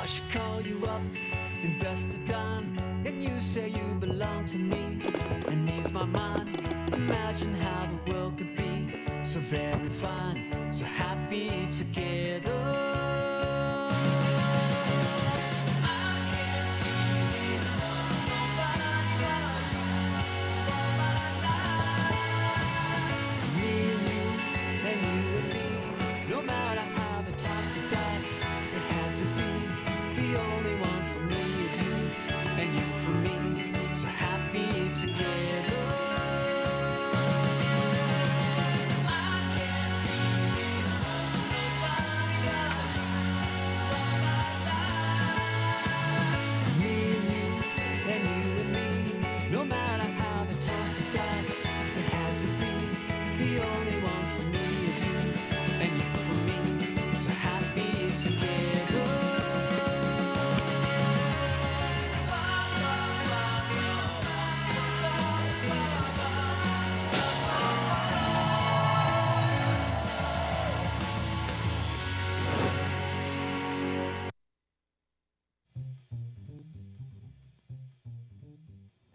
I should call you up, invest a dime, and you say you belong to me, and ease my mind. Imagine how the world could be so very fine, so happy together.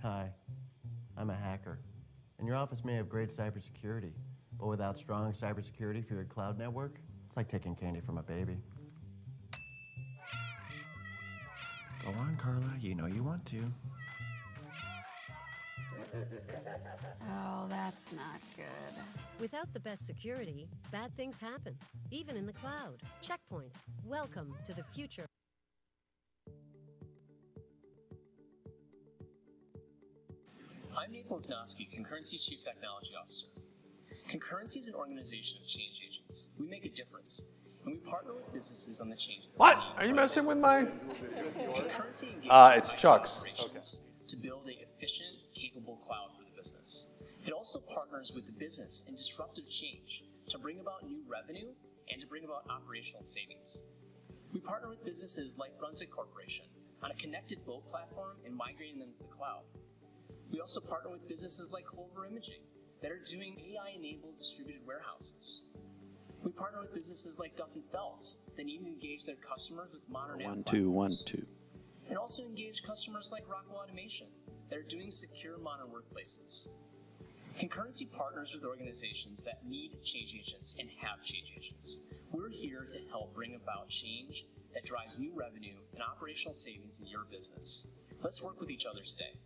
Hi, I'm a hacker, and your office may have great cybersecurity, but without strong cybersecurity for your cloud network, it's like taking candy from a baby. Go on, Carla, you know you want to. Oh, that's not good. Without the best security, bad things happen, even in the cloud. Checkpoint. Welcome to the future. I'm Nathan Loznosky, Concurrency's Chief Technology Officer. Concurrency is an organization of change agents. We make a difference, and we partner with businesses on the change that What? they need. Are you messing with my... Concurrency engages it's IT Chuck's. operations to build an efficient, capable cloud for the business. It also partners with the business in disruptive change to bring about new revenue and to bring about operational savings. We partner with businesses like Brunswick Corporation on a connected boat platform and migrating them to the cloud. We also partner with businesses like Clover Imaging that are doing AI-enabled distributed warehouses. We partner with businesses like Duff & Phelps that need to engage their customers with modern app platforms. And also engage customers like Rockwell Automation that are doing secure modern workplaces. Concurrency partners with organizations that need change agents and have change agents. We're here to help bring about change that drives new revenue and operational savings in your business. Let's work with each other today.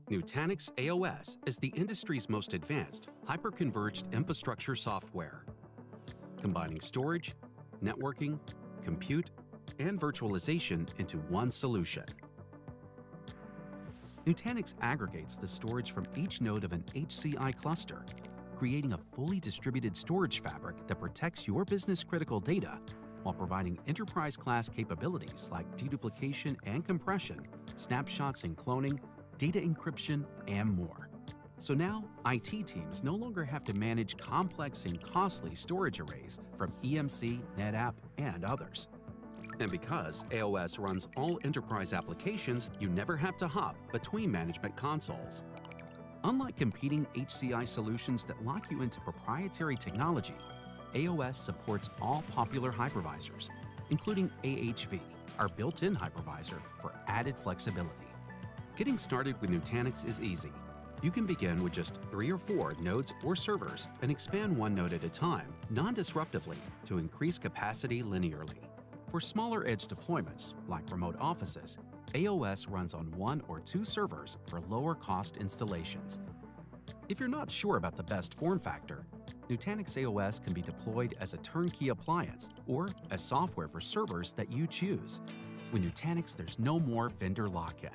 Nutanix AOS is the industry's most advanced, hyper-converged infrastructure software, combining storage, networking, compute, and virtualization into one solution. Nutanix aggregates the storage from each node of an HCI cluster, creating a fully distributed storage fabric that protects your business-critical data while providing enterprise-class capabilities like deduplication and compression, snapshots and cloning, data encryption, and more. So now, IT teams no longer have to manage complex and costly storage arrays from EMC, NetApp, and others. And because AOS runs all enterprise applications, you never have to hop between management consoles. Unlike competing HCI solutions that lock you into proprietary technology, AOS supports all popular hypervisors, including AHV, our built-in hypervisor for added flexibility. Getting started with Nutanix is easy. You can begin with just 3 or 4 nodes or servers and expand one node at a time, non-disruptively, to increase capacity linearly. For smaller edge deployments, like remote offices, AOS runs on 1 or 2 servers for lower cost installations. If you're not sure about the best form factor, Nutanix AOS can be deployed as a turnkey appliance or as software for servers that you choose. With Nutanix, there's no more vendor lock-in.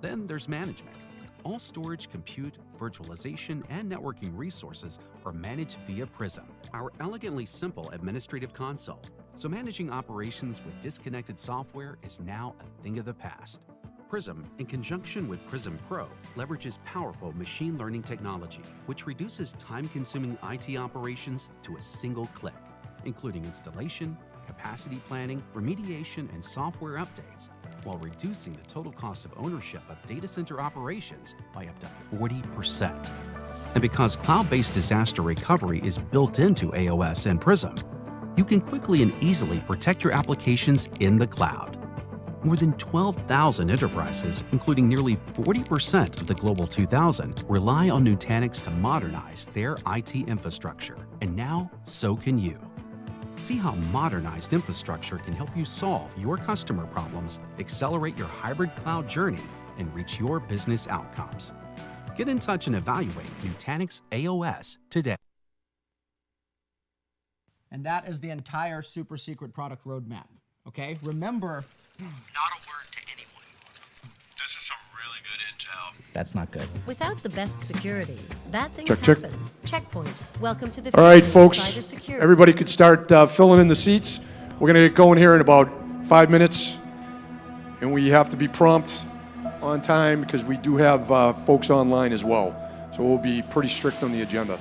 Then there's management. All storage, compute, virtualization, and networking resources are managed via Prism, our elegantly simple administrative console. So managing operations with disconnected software is now a thing of the past. Prism, in conjunction with Prism Pro, leverages powerful machine learning technology, which reduces time-consuming IT operations to a single click, including installation, capacity planning, remediation, and software updates, while reducing the total cost of ownership of data center operations by up to 40%. And because cloud-based disaster recovery is built into AOS and Prism, you can quickly and easily protect your applications in the cloud. More than 12,000 enterprises, including nearly 40% of the Global 2000, rely on Nutanix to modernize their IT infrastructure. And now, so can you. See how modernized infrastructure can help you solve your customer problems, accelerate your hybrid cloud journey, and reach your business outcomes. Get in touch and evaluate Nutanix AOS today. And that is the entire super secret product roadmap. Okay? Remember, not a word to anyone. This is some really good intel. that's not good. Without the best security, bad things Check. happen. Checkpoint. Welcome to the All right, future of folks, cybersecurity. everybody could start filling in the seats. We're going to get going here in about 5 minutes, and we have to be prompt on time because we do have folks online as well. So we'll be pretty strict on the agenda.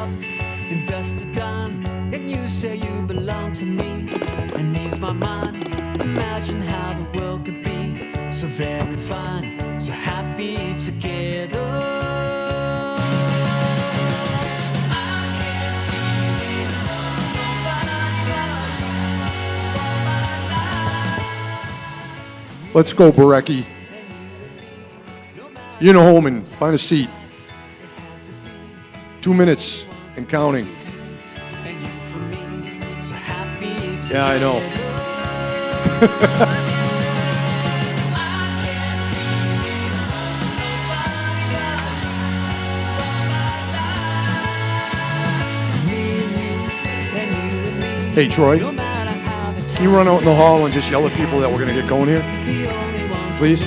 up, invest a dime, and you say you belong to me. And ease my mind, imagine how the world could be so very fine, so happy together. Let's go, Barecki. You know, home and find a seat. 2 minutes and counting. Yeah, I know. Hey, Troy, can you run out in the hall and just yell at people that we're going to get going here? Please?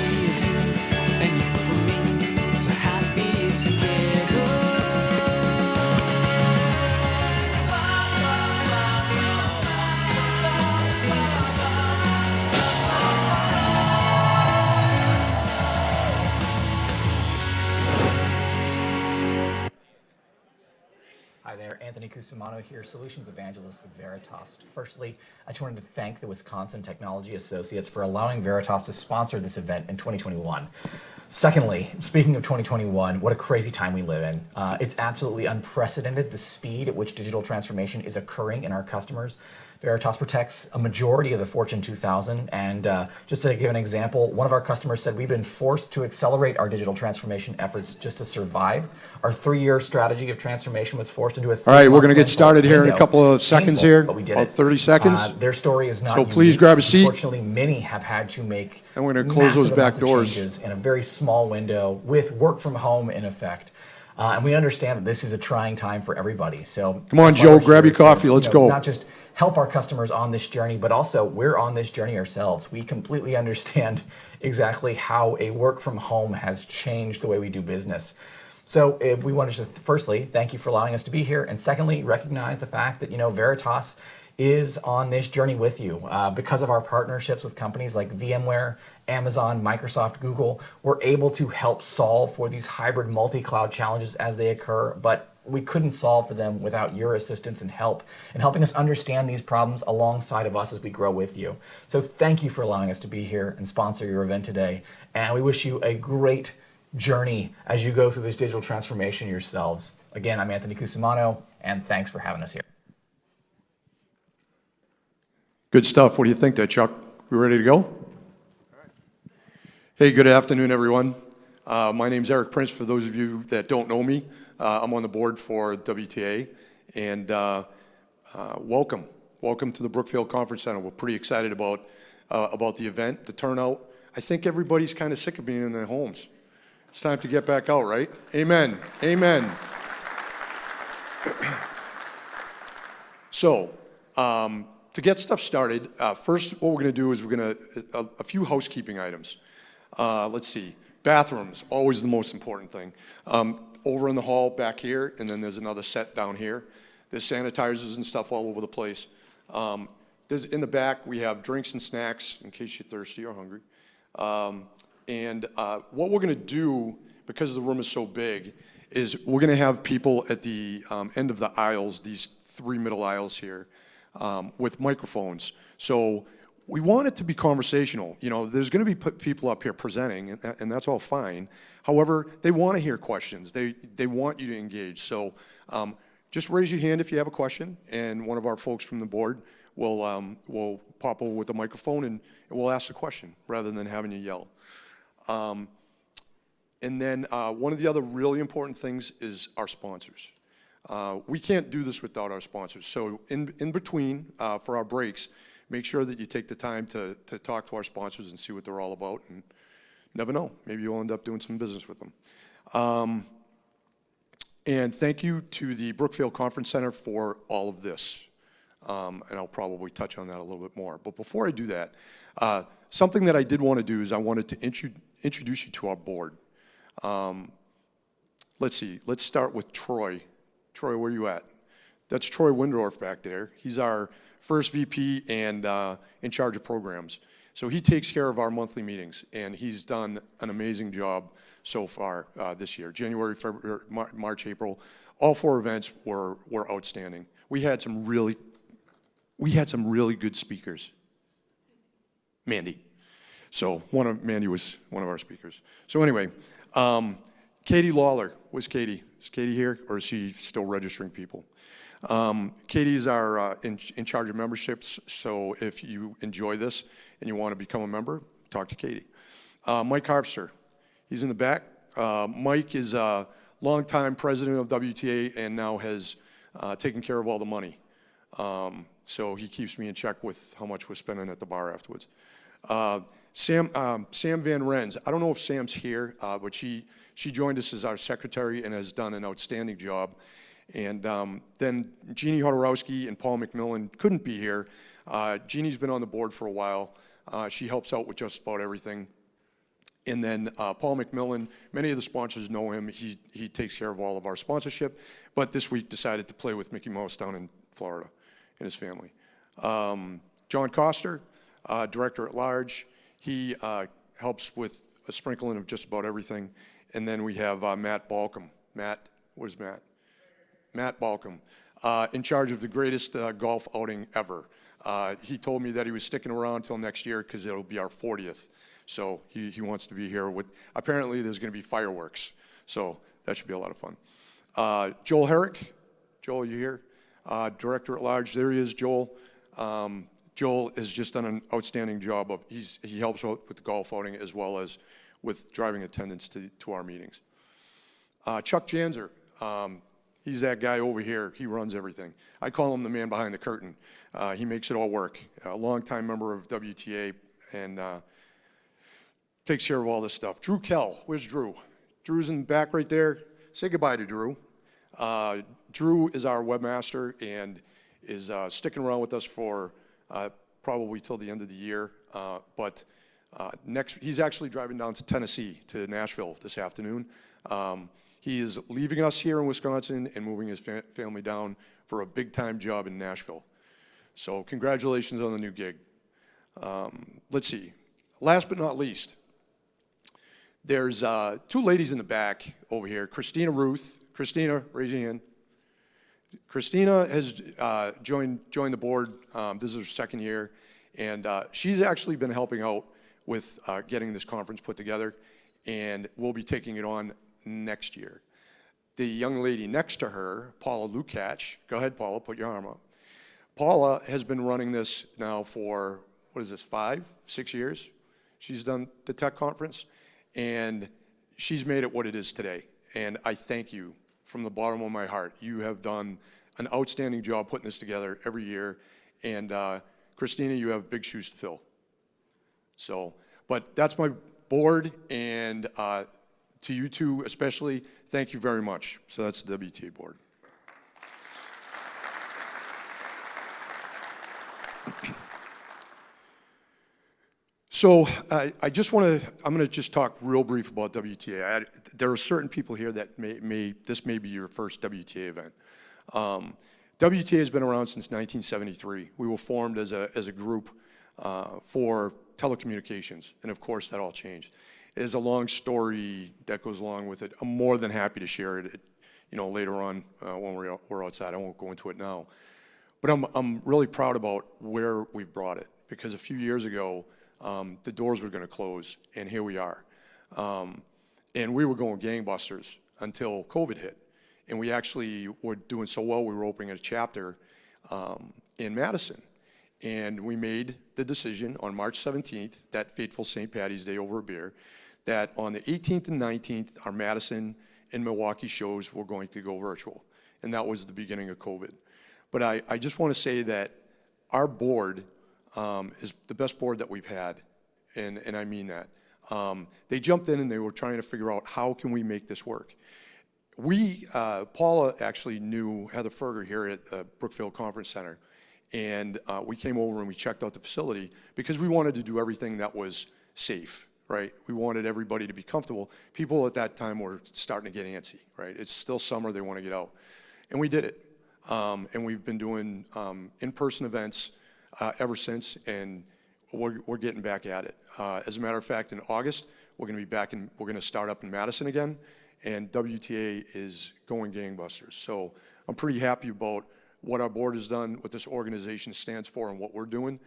Hi there, Anthony Cusimano here, Solutions Evangelist with Veritas. Firstly, I just wanted to thank the Wisconsin Technology Associates for allowing Veritas to sponsor this event in 2021. Secondly, speaking of 2021, what a crazy time we live in. It's absolutely unprecedented, the speed at which digital transformation is occurring in our customers. Veritas protects a majority of the Fortune 2000, and just to give an example, one of our customers said we've been forced to accelerate our digital transformation efforts just to survive. Our 3-year strategy of transformation was forced into a 3-month. All right, we're going to get started here in a couple of seconds here, but we did about it. 30 seconds. Their story is not So unique. please grab a seat. Unfortunately, many have had to make And we're going to close those massive back amounts of doors. changes in a very small window with work from home in effect. And we understand that this is a trying time for everybody. So Come on, that's why Joe, we're grab here your coffee. to, Let's go. Not just help our customers on this journey, but also we're on this journey ourselves. We completely understand exactly how a work from home has changed the way we do business. So if we wanted to, firstly, thank you for allowing us to be here. And secondly, recognize the fact that, Veritas is on this journey with you. Because of our partnerships with companies like VMware, Amazon, Microsoft, Google, we're able to help solve for these hybrid multi-cloud challenges as they occur, but we couldn't solve for them without your assistance and help in helping us understand these problems alongside of us as we grow with you. So thank you for allowing us to be here and sponsor your event today. And we wish you a great journey as you go through this digital transformation yourselves. Again, I'm Anthony Cusimano, and thanks for having us here. Good stuff. What do you think there, Chuck? We ready to go? Hey, good afternoon, everyone. My name's Eric Prince. For those of you that don't know me, I'm on the board for WTA, and welcome. Welcome to the Brookfield Conference Center. We're pretty excited about the event, the turnout. I think everybody's kind of sick of being in their homes. It's time to get back out, right? Amen. Amen. So, to get stuff started, first what we're going to do is we're going to, a few housekeeping items. Let's see. Bathrooms, always the most important thing. Over in the hall back here, and then there's another set down here. There's sanitizers and stuff all over the place. There's in the back, we have drinks and snacks in case you're thirsty or hungry. And what we're going to do, because the room is so big, is we're going to have people at the end of the aisles, these 3 middle aisles here, with microphones. So we want it to be conversational. There's going to be people up here presenting, and that's all fine. However, they want to hear questions. They want you to engage. So just raise your hand if you have a question, and one of our folks from the board will pop over with the microphone, and we'll ask the question rather than having you yell. And then one of the other really important things is our sponsors. We can't do this without our sponsors. So in between, for our breaks, make sure that you take the time to talk to our sponsors and see what they're all about. And never know, maybe you'll end up doing some business with them. And thank you to the Brookfield Conference Center for all of this. And I'll probably touch on that a little bit more. But before I do that, something that I did want to do is I wanted to introduce you to our board. Let's see, let's start with Troy. Troy, where are you at? That's Troy Windorf back there. He's our first VP and in charge of programs. So he takes care of our monthly meetings, and he's done an amazing job so far this year. January, February, March, April, all 4 events were outstanding. We had some really good speakers. Mandy. So Mandy was one of our speakers. So anyway, Katie Lawler. Was Katie? Is Katie here, or is she still registering people? Katie is our in charge of memberships. So if you enjoy this and you want to become a member, talk to Katie. Mike Harpster. He's in the back. Mike is a longtime president of WTA and now has taken care of all the money. So he keeps me in check with how much we're spending at the bar afterwards. Sam Van Rens. I don't know if Sam's here, but she joined us as our secretary and has done an outstanding job. And then Jeannie Hodorowski and Paul McMillan couldn't be here. Jeannie's been on the board for a while. She helps out with just about everything. And then Paul McMillan, many of the sponsors know him. He takes care of all of our sponsorship, but this week decided to play with Mickey Mouse down in Florida and his family. John Coster, director at large. He helps with a sprinkling of just about everything. And then we have Matt Balcom. Matt, where's Matt? Matt Balcom, in charge of the greatest golf outing ever. He told me that he was sticking around until next year because it'll be our 40th. So he wants to be here with, apparently there's going to be fireworks. So that should be a lot of fun. Joel Herrick. Joel, you here? Director at large. There he is, Joel. Joel has just done an outstanding job of, he helps out with the golf outing as well as with driving attendance to our meetings. Chuck Janzer. He's that guy over here. He runs everything. I call him the man behind the curtain. He makes it all work. A longtime member of WTA and takes care of all this stuff. Drew Kell. Where's Drew? Drew's in the back right there. Say goodbye to Drew. Drew is our webmaster and is sticking around with us for probably till the end of the year. But he's actually driving down to Tennessee, to Nashville this afternoon. He is leaving us here in Wisconsin and moving his family down for a big-time job in Nashville. So congratulations on the new gig. Let's see. Last but not least, there's 2 ladies in the back over here. Christina Ruth. Christina, raise your hand. Christina has joined the board. This is her 2nd year, and she's actually been helping out with getting this conference put together, and we'll be taking it on next year. The young lady next to her, Paula Lukács, go ahead, Paula, put your arm up. Paula has been running this now for, what is this, 5, 6 years? She's done the tech conference, and she's made it what it is today. And I thank you from the bottom of my heart. You have done an outstanding job putting this together every year, and Christina, you have big shoes to fill. So, but that's my board, and to you two especially, thank you very much. So that's the WTA board. So I just want to, I'm going to just talk real brief about WTA. There are certain people here that this may be your first WTA event. WTA has been around since 1973. We were formed as a group for telecommunications, and of course that all changed. It is a long story that goes along with it. I'm more than happy to share it, later on when we're outside. I won't go into it now. But I'm really proud about where we've brought it, because a few years ago, the doors were going to close, and here we are. And we were going gangbusters until COVID hit. And we actually were doing so well, we were opening a chapter in Madison. And we made the decision on March 17th, that fateful St. Patty's Day over a beer, that on the 18th and 19th, our Madison and Milwaukee shows were going to go virtual. And that was the beginning of COVID. But I just want to say that our board is the best board that we've had, and I mean that. They jumped in and they were trying to figure out how can we make this work. Paula actually knew Heather Ferger here at the Brookfield Conference Center, and we came over and we checked out the facility because we wanted to do everything that was safe, right? We wanted everybody to be comfortable. People at that time were starting to get antsy, right? It's still summer, they want to get out. And we did it. And we've been doing in-person events ever since, and we're getting back at it. As a matter of fact, in August, we're going to be back we're going to start up in Madison again, and WTA is going gangbusters. So I'm pretty happy about what our board has done, what this organization stands for, and what we're doing.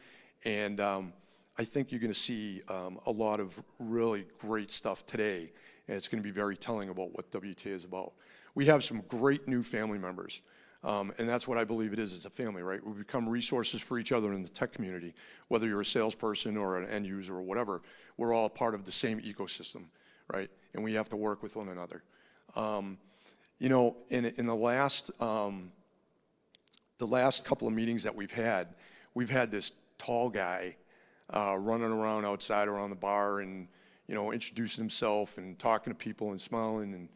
And I think you're going to see a lot of really great stuff today, and it's going to be very telling about what WTA is about. We have some great new family members, and that's what I believe it is. It's a family, right? We become resources for each other in the tech community, whether you're a salesperson or an end user or whatever. We're all part of the same ecosystem, right? And we have to work with one another. You know, in the last couple of meetings that we've had this tall guy running around outside around the bar and, you know, introducing himself and talking to people and smiling, and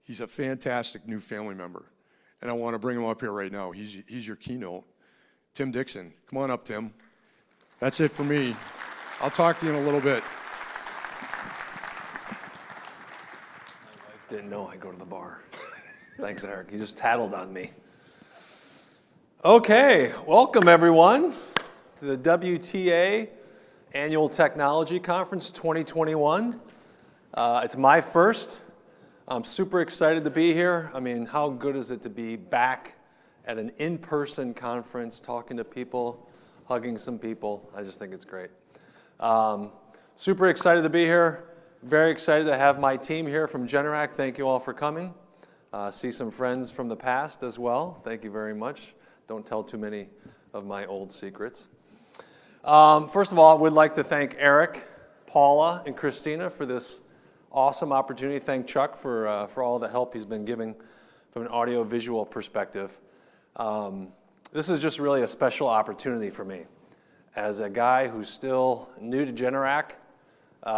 he's a fantastic new family member. And I want to bring him up here right now. He's your keynote. Tim Dickson. Come on up, Tim. That's it for me. I'll talk to you in a little bit. My wife didn't know I go to the bar. Thanks, Eric. You just tattled on me. Okay, welcome everyone to the WTA Annual Technology Conference 2021. It's my first. I'm super excited to be here. I mean, how good is it to be back at an in-person conference, talking to people, hugging some people. I just think it's great. Super excited to be here. Very excited to have my team here from Generac. Thank you all for coming. See some friends from the past as well. Thank you very much. Don't tell too many of my old secrets. First of all, I would like to thank Eric, Paula, and Christina for this awesome opportunity. Thank Chuck for all the help he's been giving from an audio-visual perspective. This is just really a special opportunity for me. As a guy who's still new to Generac,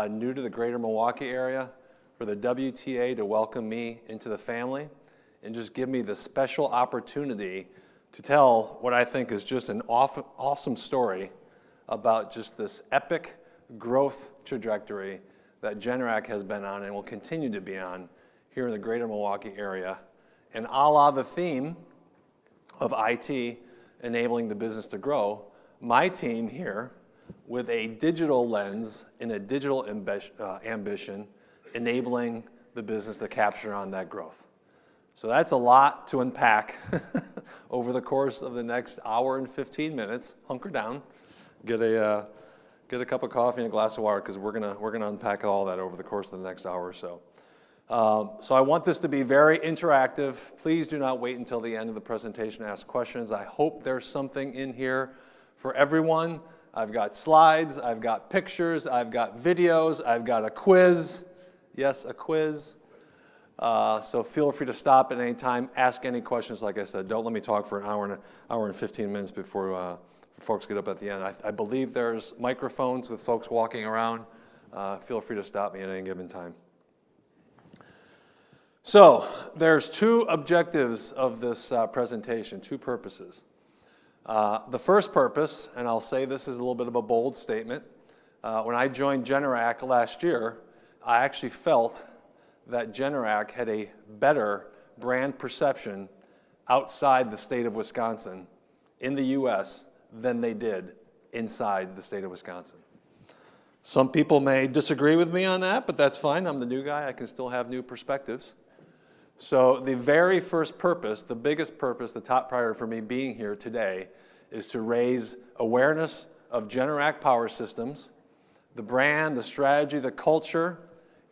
new to the greater Milwaukee area, for the WTA to welcome me into the family and just give me the special opportunity to tell what I think is just an awesome story about just this epic growth trajectory that Generac has been on and will continue to be on here in the greater Milwaukee area. And a la the theme of IT enabling the business to grow, my team here, with a digital lens and a digital ambition, enabling the business to capture on that growth. So that's a lot to unpack over the course of the next hour and 15 minutes. Hunker down, get a cup of coffee and a glass of water, because we're gonna unpack all that over the course of the next hour or so. So I want this to be very interactive. Please do not wait until the end of the presentation to ask questions. I hope there's something in here for everyone. I've got slides, I've got pictures, I've got videos, I've got a quiz. Yes, a quiz. So feel free to stop at any time, ask any questions. Like I said, don't let me talk for an hour and 15 minutes before folks get up at the end. I believe there's microphones with folks walking around. Feel free to stop me at any given time. So there's two objectives of this presentation, two purposes. The first purpose, and I'll say this is a little bit of a bold statement, when I joined Generac last year, I actually felt that Generac had a better brand perception outside the state of Wisconsin in the US than they did inside the state of Wisconsin. Some people may disagree with me on that, but that's fine. I'm the new guy. I can still have new perspectives. So the very first purpose, the biggest purpose, the top priority for me being here today is to raise awareness of Generac Power Systems, the brand, the strategy, the culture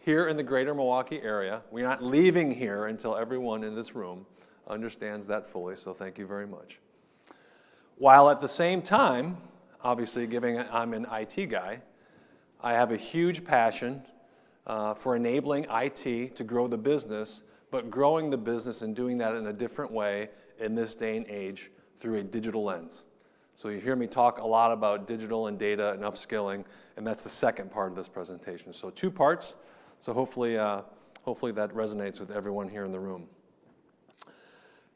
here in the greater Milwaukee area. We're not leaving here until everyone in this room understands that fully, so thank you very much. While at the same time, obviously given I'm an IT guy, I have a huge passion for enabling IT to grow the business, but growing the business and doing that in a different way in this day and age through a digital lens. So you hear me talk a lot about digital and data and upskilling, and that's the second part of this presentation. So two parts, so hopefully that resonates with everyone here in the room.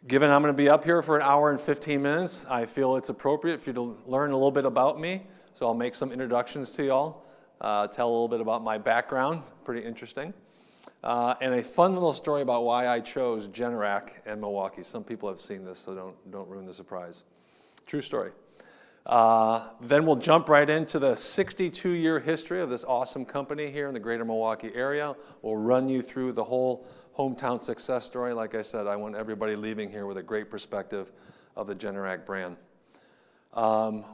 Given I'm going to be up here for an hour and 15 minutes, I feel it's appropriate for you to learn a little bit about me. So I'll make some introductions to y'all, tell a little bit about my background, pretty interesting. And a fun little story about why I chose Generac and Milwaukee. Some people have seen this, so don't ruin the surprise. True story. Then we'll jump right into the 62-year history of this awesome company here in the greater Milwaukee area. We'll run you through the whole hometown success story. Like I said, I want everybody leaving here with a great perspective of the Generac brand.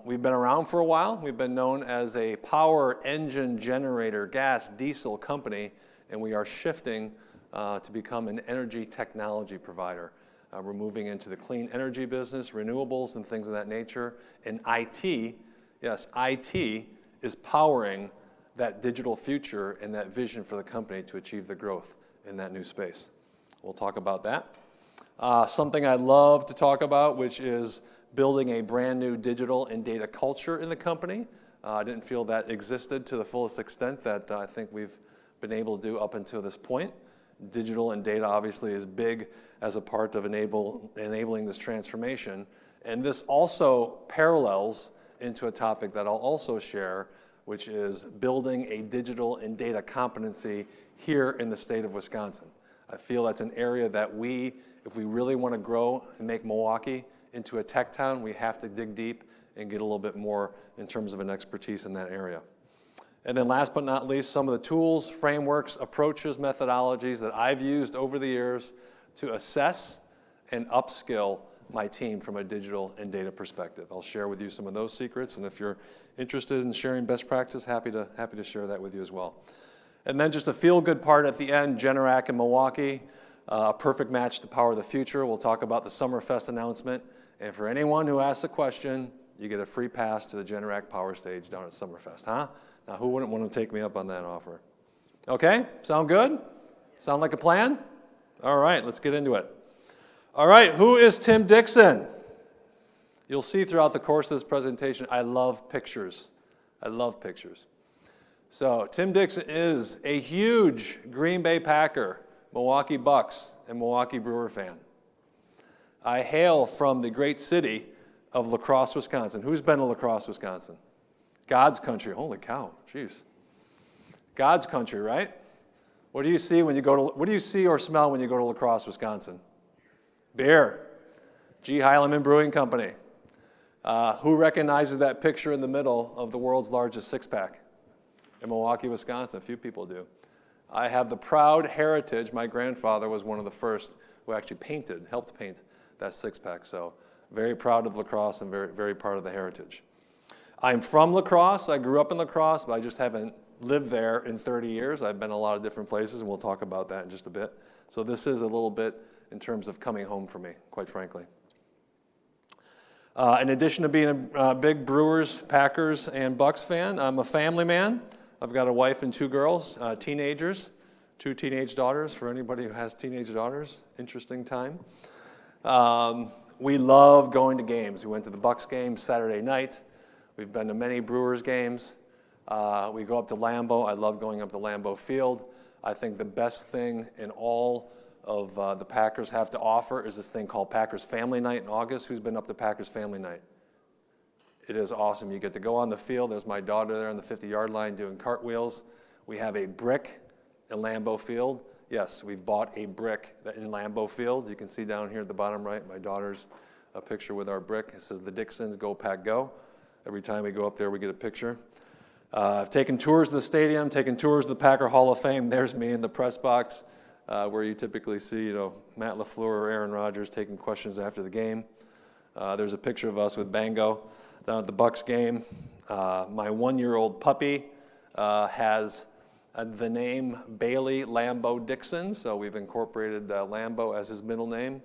We've been around for a while. We've been known as a power engine generator, gas, diesel company, and we are shifting to become an energy technology provider. We're moving into the clean energy business, renewables and things of that nature, and IT, yes, IT is powering that digital future and that vision for the company to achieve the growth in that new space. We'll talk about that. Something I love to talk about, which is building a brand new digital and data culture in the company. I didn't feel that existed to the fullest extent that I think we've been able to do up until this point. Digital and data obviously is big as a part of enabling this transformation. And this also parallels into a topic that I'll also share, which is building a digital and data competency here in the state of Wisconsin. I feel that's an area that if we really want to grow and make Milwaukee into a tech town, we have to dig deep and get a little bit more in terms of an expertise in that area. And then last but not least, some of the tools, frameworks, approaches, methodologies that I've used over the years to assess and upskill my team from a digital and data perspective. I'll share with you some of those secrets, and if you're interested in sharing best practice, happy to share that with you as well. And then just a feel-good part at the end, Generac and Milwaukee, a perfect match to power the future. We'll talk about the Summerfest announcement, and for anyone who asks a question, you get a free pass to the Generac Power Stage down at Summerfest, huh? Now, who wouldn't want to take me up on that offer? Okay, sound good? Sound like a plan? All right, let's get into it. All right, who is Tim Dickson? You'll see throughout the course of this presentation, I love pictures. I love pictures. So Tim Dickson is a huge Green Bay Packer, Milwaukee Bucks, and Milwaukee Brewer fan. I hail from the great city of La Crosse, Wisconsin. Who's been to La Crosse, Wisconsin? God's country. Holy cow, jeez. God's country, right? What do you see or smell when you go to La Crosse, Wisconsin? Beer. G. Heilemann Brewing Company. Who recognizes that picture in the middle of the world's largest six-pack? In Milwaukee, Wisconsin, a few people do. I have the proud heritage. My grandfather was one of the first who actually helped paint that six-pack. So very proud of La Crosse and very, very part of the heritage. I'm from La Crosse. I grew up in La Crosse, but I just haven't lived there in 30 years. I've been a lot of different places, and we'll talk about that in just a bit. So this is a little bit in terms of coming home for me, quite frankly. In addition to being a big Brewers, Packers, and Bucks fan, I'm a family man. I've got a wife and two girls, teenagers, 2 teenage daughters. For anybody who has teenage daughters, interesting time. We love going to games. We went to the Bucks game Saturday night. We've been to many Brewers games. We go up to Lambeau. I love going up to Lambeau Field. I think the best thing in all of the Packers have to offer is this thing called Packers Family Night in August. Who's been up to Packers Family Night? It is awesome. You get to go on the field. There's my daughter there on the 50-yard line doing cartwheels. We have a brick in Lambeau Field. Yes, we've bought a brick in Lambeau Field. You can see down here at the bottom right, my daughter's a picture with our brick. It says the Dicksons, Go Pack Go. Every time we go up there, we get a picture. I've taken tours of the stadium, taken tours of the Packer Hall of Fame. There's me in the press box, where you typically see, Matt LaFleur or Aaron Rodgers taking questions after the game. There's a picture of us with Bango down at the Bucks game. My 1-year-old puppy has the name Bailey Lambeau Dickson, so we've incorporated Lambeau as his middle name.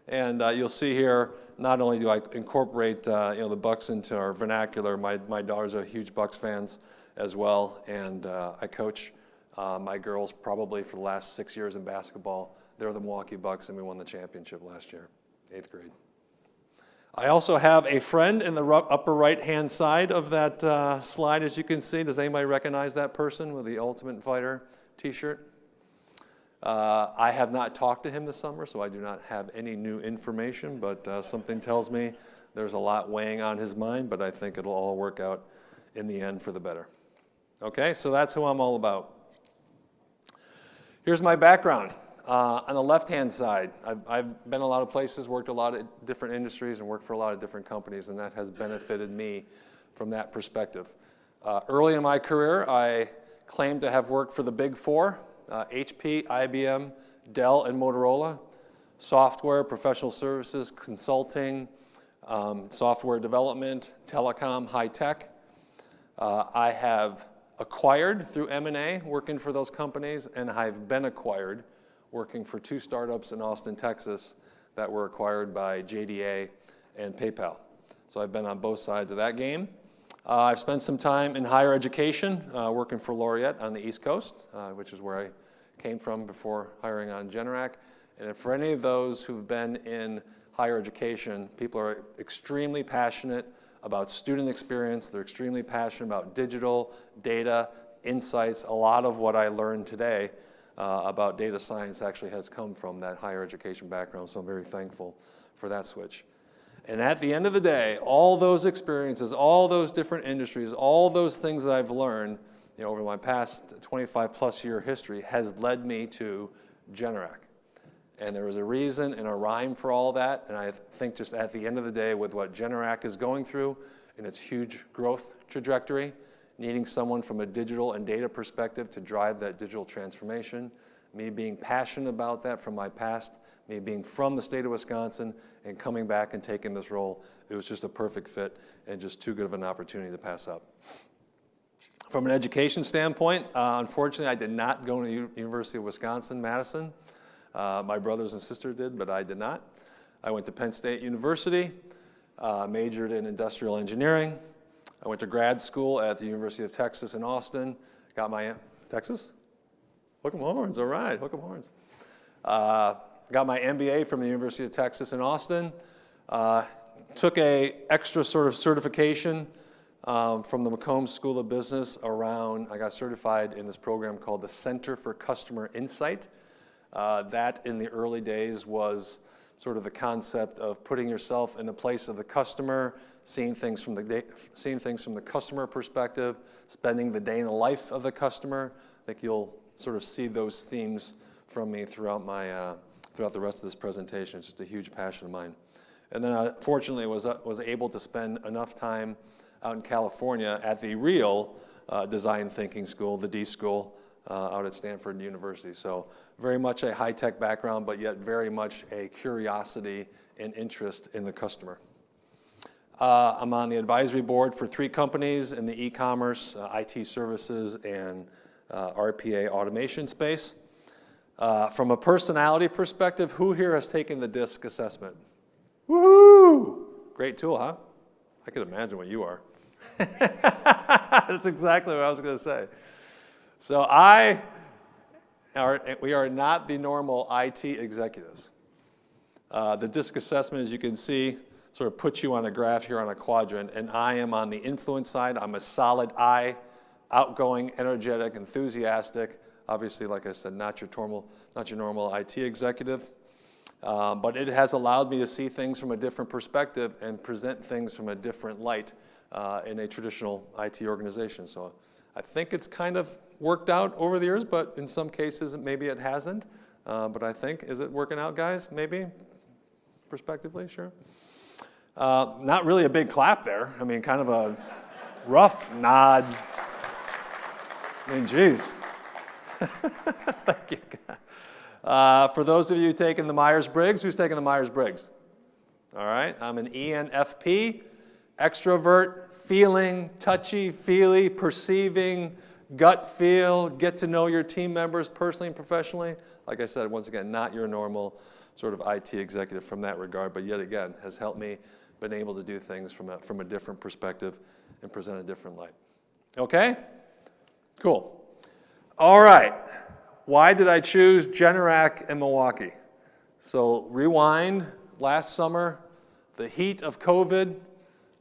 And you'll see here, not only do I incorporate the Bucks into our vernacular, my daughters are huge Bucks fans as well, and I coach my girls probably for the last 6 years in basketball. They're the Milwaukee Bucks, and we won the championship last year, 8th grade. I also have a friend in the upper right-hand side of that slide, as you can see. Does anybody recognize that person with the Ultimate Fighter t-shirt? I have not talked to him this summer, so I do not have any new information, but something tells me there's a lot weighing on his mind, but I think it'll all work out in the end for the better. Okay, so that's who I'm all about. Here's my background. On the left-hand side, I've been a lot of places, worked a lot of different industries, and worked for a lot of different companies, and that has benefited me from that perspective. Early in my career, I claimed to have worked for the Big Four, HP, IBM, Dell and Motorola, software, professional services, consulting, software development, telecom, high tech. I have acquired through M&A, working for those companies, and I've been acquired working for 2 startups in Austin, Texas that were acquired by JDA and PayPal. So I've been on both sides of that game. I've spent some time in higher education, working for Laureate on the East Coast, which is where I came from before hiring on Generac. And for any of those who've been in higher education, people are extremely passionate about student experience. They're extremely passionate about digital, data, insights. A lot of what I learned today about data science actually has come from that higher education background, so I'm very thankful for that switch. And at the end of the day, all those experiences, all those different industries, all those things that I've learned over my past 25+ year history has led me to Generac. And there was a reason and a rhyme for all that, and I think just at the end of the day with what Generac is going through in its huge growth trajectory, needing someone from a digital and data perspective to drive that digital transformation, me being passionate about that from my past, me being from the state of Wisconsin and coming back and taking this role, it was just a perfect fit and just too good of an opportunity to pass up. From an education standpoint, unfortunately I did not go to the University of Wisconsin-Madison. My brothers and sisters did, but I did not. I went to Penn State University, majored in industrial engineering. I went to grad school at the University of Texas in Austin. Got my, Texas? Hook 'em horns, all right, hook 'em horns. Got my MBA from the University of Texas in Austin. Took a extra sort of certification from the Macomb School of Business around, I got certified in this program called the Center for Customer Insight. That in the early days was sort of the concept of putting yourself in the place of the customer, seeing things from the customer perspective, spending the day in the life of the customer. I think you'll sort of see those themes from me throughout the rest of this presentation. It's just a huge passion of mine. And then I fortunately was able to spend enough time out in California at the real design thinking school, the D School, out at Stanford University. So very much a high-tech background, but yet very much a curiosity and interest in the customer. I'm on the advisory board for 3 companies in the e-commerce, IT services, and RPA automation space. From a personality perspective, who here has taken the DISC assessment? Woo! Great tool, huh? I could imagine what you are. That's exactly what I was going to say. So we are not the normal IT executives. The DISC assessment, as you can see, sort of puts you on a graph here on a quadrant, and I am on the influence side. I'm a solid I, outgoing, energetic, enthusiastic. Obviously, like I said, not your normal IT executive. But it has allowed me to see things from a different perspective and present things from a different light in a traditional IT organization. So I think it's kind of worked out over the years, but in some cases maybe it hasn't. But I think, is it working out, guys? Maybe? Prospectively, sure. Not really a big clap there. I mean, kind of a rough nod. I mean, geez. Thank you, guys. For those of you taking the Myers-Briggs, who's taking the Myers-Briggs? All right, I'm an ENFP, extrovert, feeling, touchy-feely, perceiving, gut feel, get to know your team members personally and professionally. Like I said, once again, not your normal sort of IT executive from that regard, but yet again, has helped me been able to do things from a different perspective and present a different light. Okay? Cool. All right. Why did I choose Generac and Milwaukee? So rewind, last summer, the heat of COVID,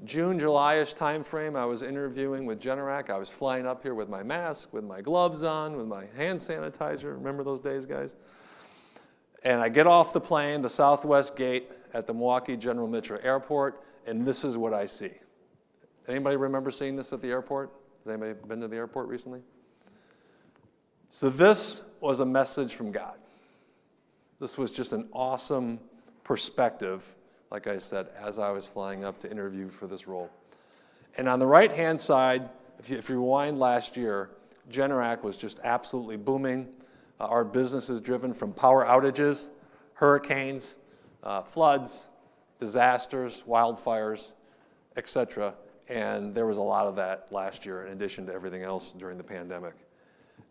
June, July-ish timeframe, I was interviewing with Generac. I was flying up here with my mask, with my gloves on, with my hand sanitizer. Remember those days, guys? And I get off the plane, the southwest gate at the Milwaukee General Mitchell Airport, and this is what I see. Anybody remember seeing this at the airport? Has anybody been to the airport recently? So this was a message from God. This was just an awesome perspective, like I said, as I was flying up to interview for this role. And on the right-hand side, if you rewind last year, Generac was just absolutely booming. Our business is driven from power outages, hurricanes, floods, disasters, wildfires, etc. And there was a lot of that last year in addition to everything else during the pandemic.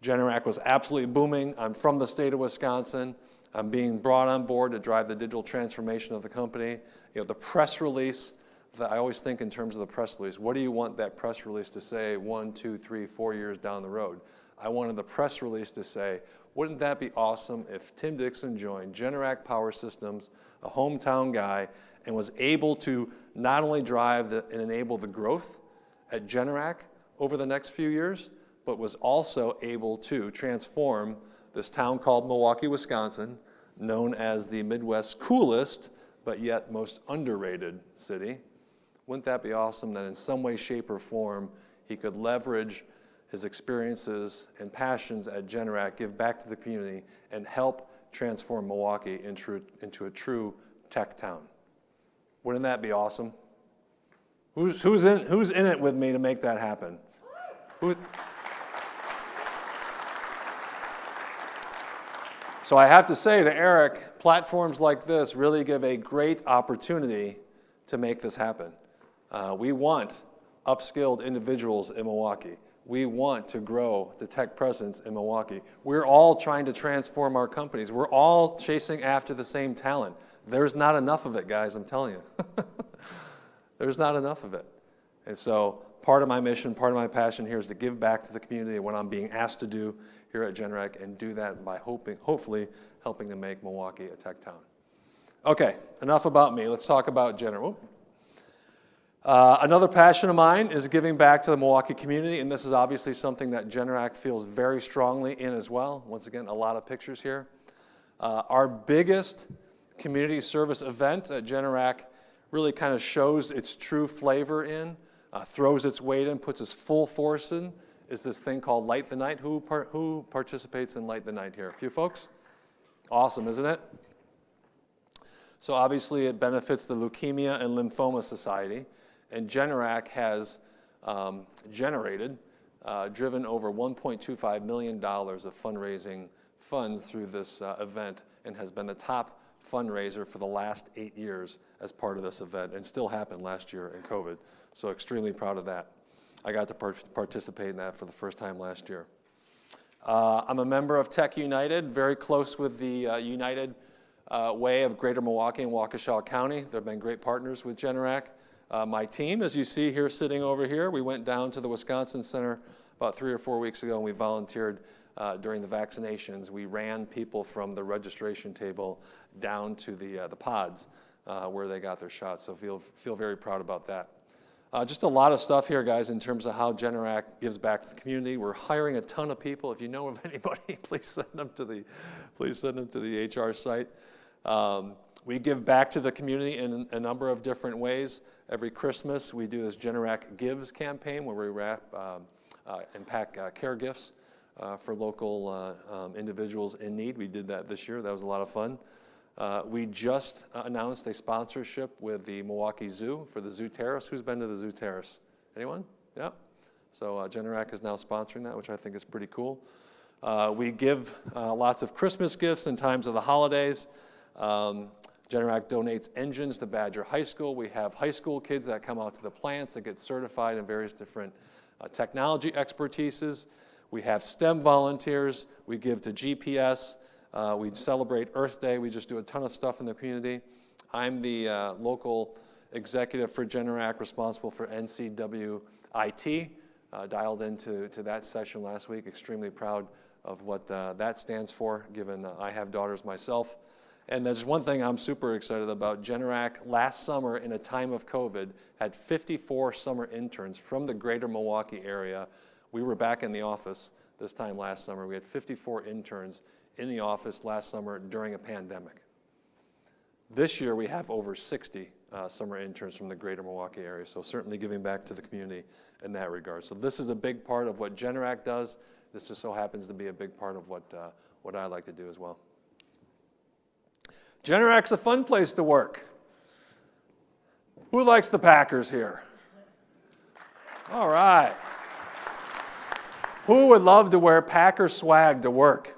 Generac was absolutely booming. I'm from the state of Wisconsin. I'm being brought on board to drive the digital transformation of the company. You know, the press release, I always think in terms of the press release. What do you want that press release to say 1, 2, 3, 4 years down the road? I wanted the press release to say, wouldn't that be awesome if Tim Dickson joined Generac Power Systems, a hometown guy, and was able to not only drive and enable the growth at Generac over the next few years, but was also able to transform this town called Milwaukee, Wisconsin, known as the Midwest's coolest, but yet most underrated city. Wouldn't that be awesome that in some way, shape, or form, he could leverage his experiences and passions at Generac, give back to the community, and help transform Milwaukee into a true tech town? Wouldn't that be awesome? Who's in it with me to make that happen? So I have to say to Eric, platforms like this really give a great opportunity to make this happen. We want upskilled individuals in Milwaukee. We want to grow the tech presence in Milwaukee. We're all trying to transform our companies. We're all chasing after the same talent. There's not enough of it, guys, I'm telling you. There's not enough of it. And so part of my mission, part of my passion here is to give back to the community what I'm being asked to do here at Generac, and do that by hopefully helping to make Milwaukee a tech town. Okay, enough about me. Let's talk about Generac. Another passion of mine is giving back to the Milwaukee community, and this is obviously something that Generac feels very strongly in as well. Once again, a lot of pictures here. Our biggest community service event at Generac really kind of shows its true flavor in, throws its weight in, puts its full force in, is this thing called Light the Night. Who participates in Light the Night here? A few folks? Awesome, isn't it? So obviously it benefits the Leukemia and Lymphoma Society, and Generac has driven over $1.25 million of fundraising funds through this event, and has been the top fundraiser for the last 8 years as part of this event, and still happened last year in COVID. So extremely proud of that. I got to participate in that for the first time last year. I'm a member of Tech United, very close with the United Way of Greater Milwaukee and Waukesha County. They've been great partners with Generac. My team, as you see here, sitting over here, we went down to the Wisconsin Center about 3 or 4 weeks ago, and we volunteered during the vaccinations. We ran people from the registration table down to the pods where they got their shots, so feel very proud about that. Just a lot of stuff here, guys, in terms of how Generac gives back to the community. We're hiring a ton of people. If you know of anybody, please send them to the HR site. We give back to the community in a number of different ways. Every Christmas, we do this Generac Gives campaign where we wrap and pack care gifts for local individuals in need. We did that this year. That was a lot of fun. We just announced a sponsorship with the Milwaukee Zoo for the Zoo Terrace. Who's been to the Zoo Terrace? Anyone? Yeah. So Generac is now sponsoring that, which I think is pretty cool. We give lots of Christmas gifts in times of the holidays. Generac donates engines to Badger High School. We have high school kids that come out to the plants that get certified in various different technology expertises. We have STEM volunteers. We give to GPS. We celebrate Earth Day. We just do a ton of stuff in the community. I'm the local executive for Generac, responsible for NCWIT. Dialed into that session last week. Extremely proud of what that stands for, given I have daughters myself. And there's one thing I'm super excited about. Generac last summer, in a time of COVID, had 54 summer interns from the greater Milwaukee area. We were back in the office this time last summer. We had 54 interns in the office last summer during a pandemic. This year we have over 60 summer interns from the greater Milwaukee area, so certainly giving back to the community in that regard. So this is a big part of what Generac does. This just so happens to be a big part of what I like to do as well. Generac's a fun place to work. Who likes the Packers here? All right. Who would love to wear Packer swag to work?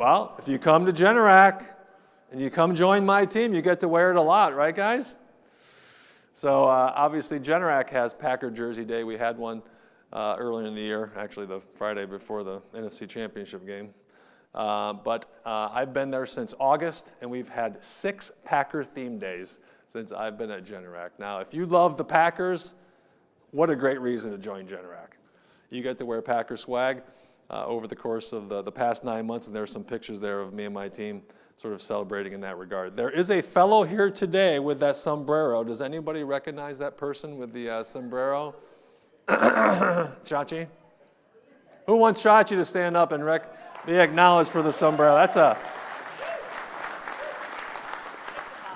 Well, if you come to Generac and you come join my team, you get to wear it a lot, right, guys? So obviously, Generac has Packer Jersey Day. We had one earlier in the year, actually the Friday before the NFC Championship game. But I've been there since August, and we've had 6 Packer-themed days since I've been at Generac. Now, if you love the Packers, what a great reason to join Generac. You get to wear Packer swag over the course of the past 9 months, and there are some pictures there of me and my team sort of celebrating in that regard. There is a fellow here today with that sombrero. Does anybody recognize that person with the sombrero? Chachi? Who wants Chachi to stand up and be acknowledged for the sombrero?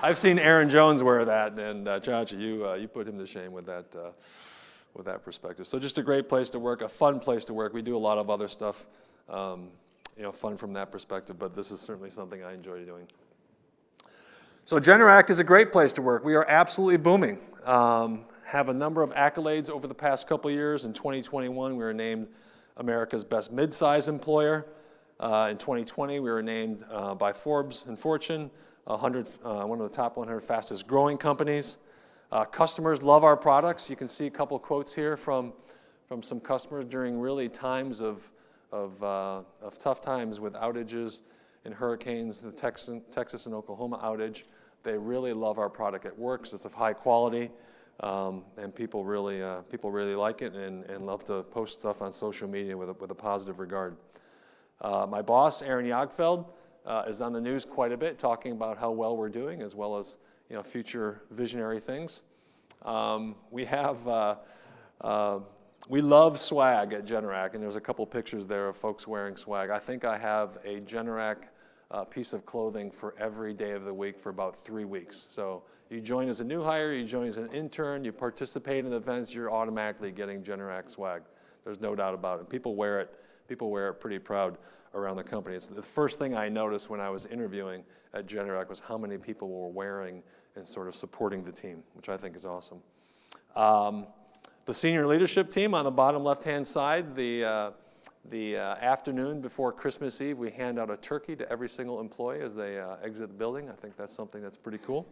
I've seen Aaron Jones wear that, and Chachi, you put him to shame with that perspective. So just a great place to work, a fun place to work. We do a lot of other stuff, fun from that perspective, but this is certainly something I enjoy doing. So Generac is a great place to work. We are absolutely booming. Have a number of accolades over the past couple of years. In 2021, we were named America's Best Mid-Size Employer. In 2020, we were named by Forbes and Fortune, one of the top 100 fastest growing companies. Customers love our products. You can see a couple quotes here from some customers during really times of tough times with outages and hurricanes, the Texas and Oklahoma outage. They really love our product. It works. It's of high quality, and people really like it and love to post stuff on social media with a positive regard. My boss, Aaron Jagfeld, is on the news quite a bit, talking about how well we're doing, as well as future visionary things. We love swag at Generac, and there's a couple pictures there of folks wearing swag. I think I have a Generac piece of clothing for every day of the week for about 3 weeks. So you join as a new hire, you join as an intern, you participate in events, you're automatically getting Generac swag. There's no doubt about it. People wear it pretty proud around the company. It's the first thing I noticed when I was interviewing at Generac was how many people were wearing and sort of supporting the team, which I think is awesome. The senior leadership team on the bottom left-hand side, the afternoon before Christmas Eve, we hand out a turkey to every single employee as they exit the building. I think that's something that's pretty cool.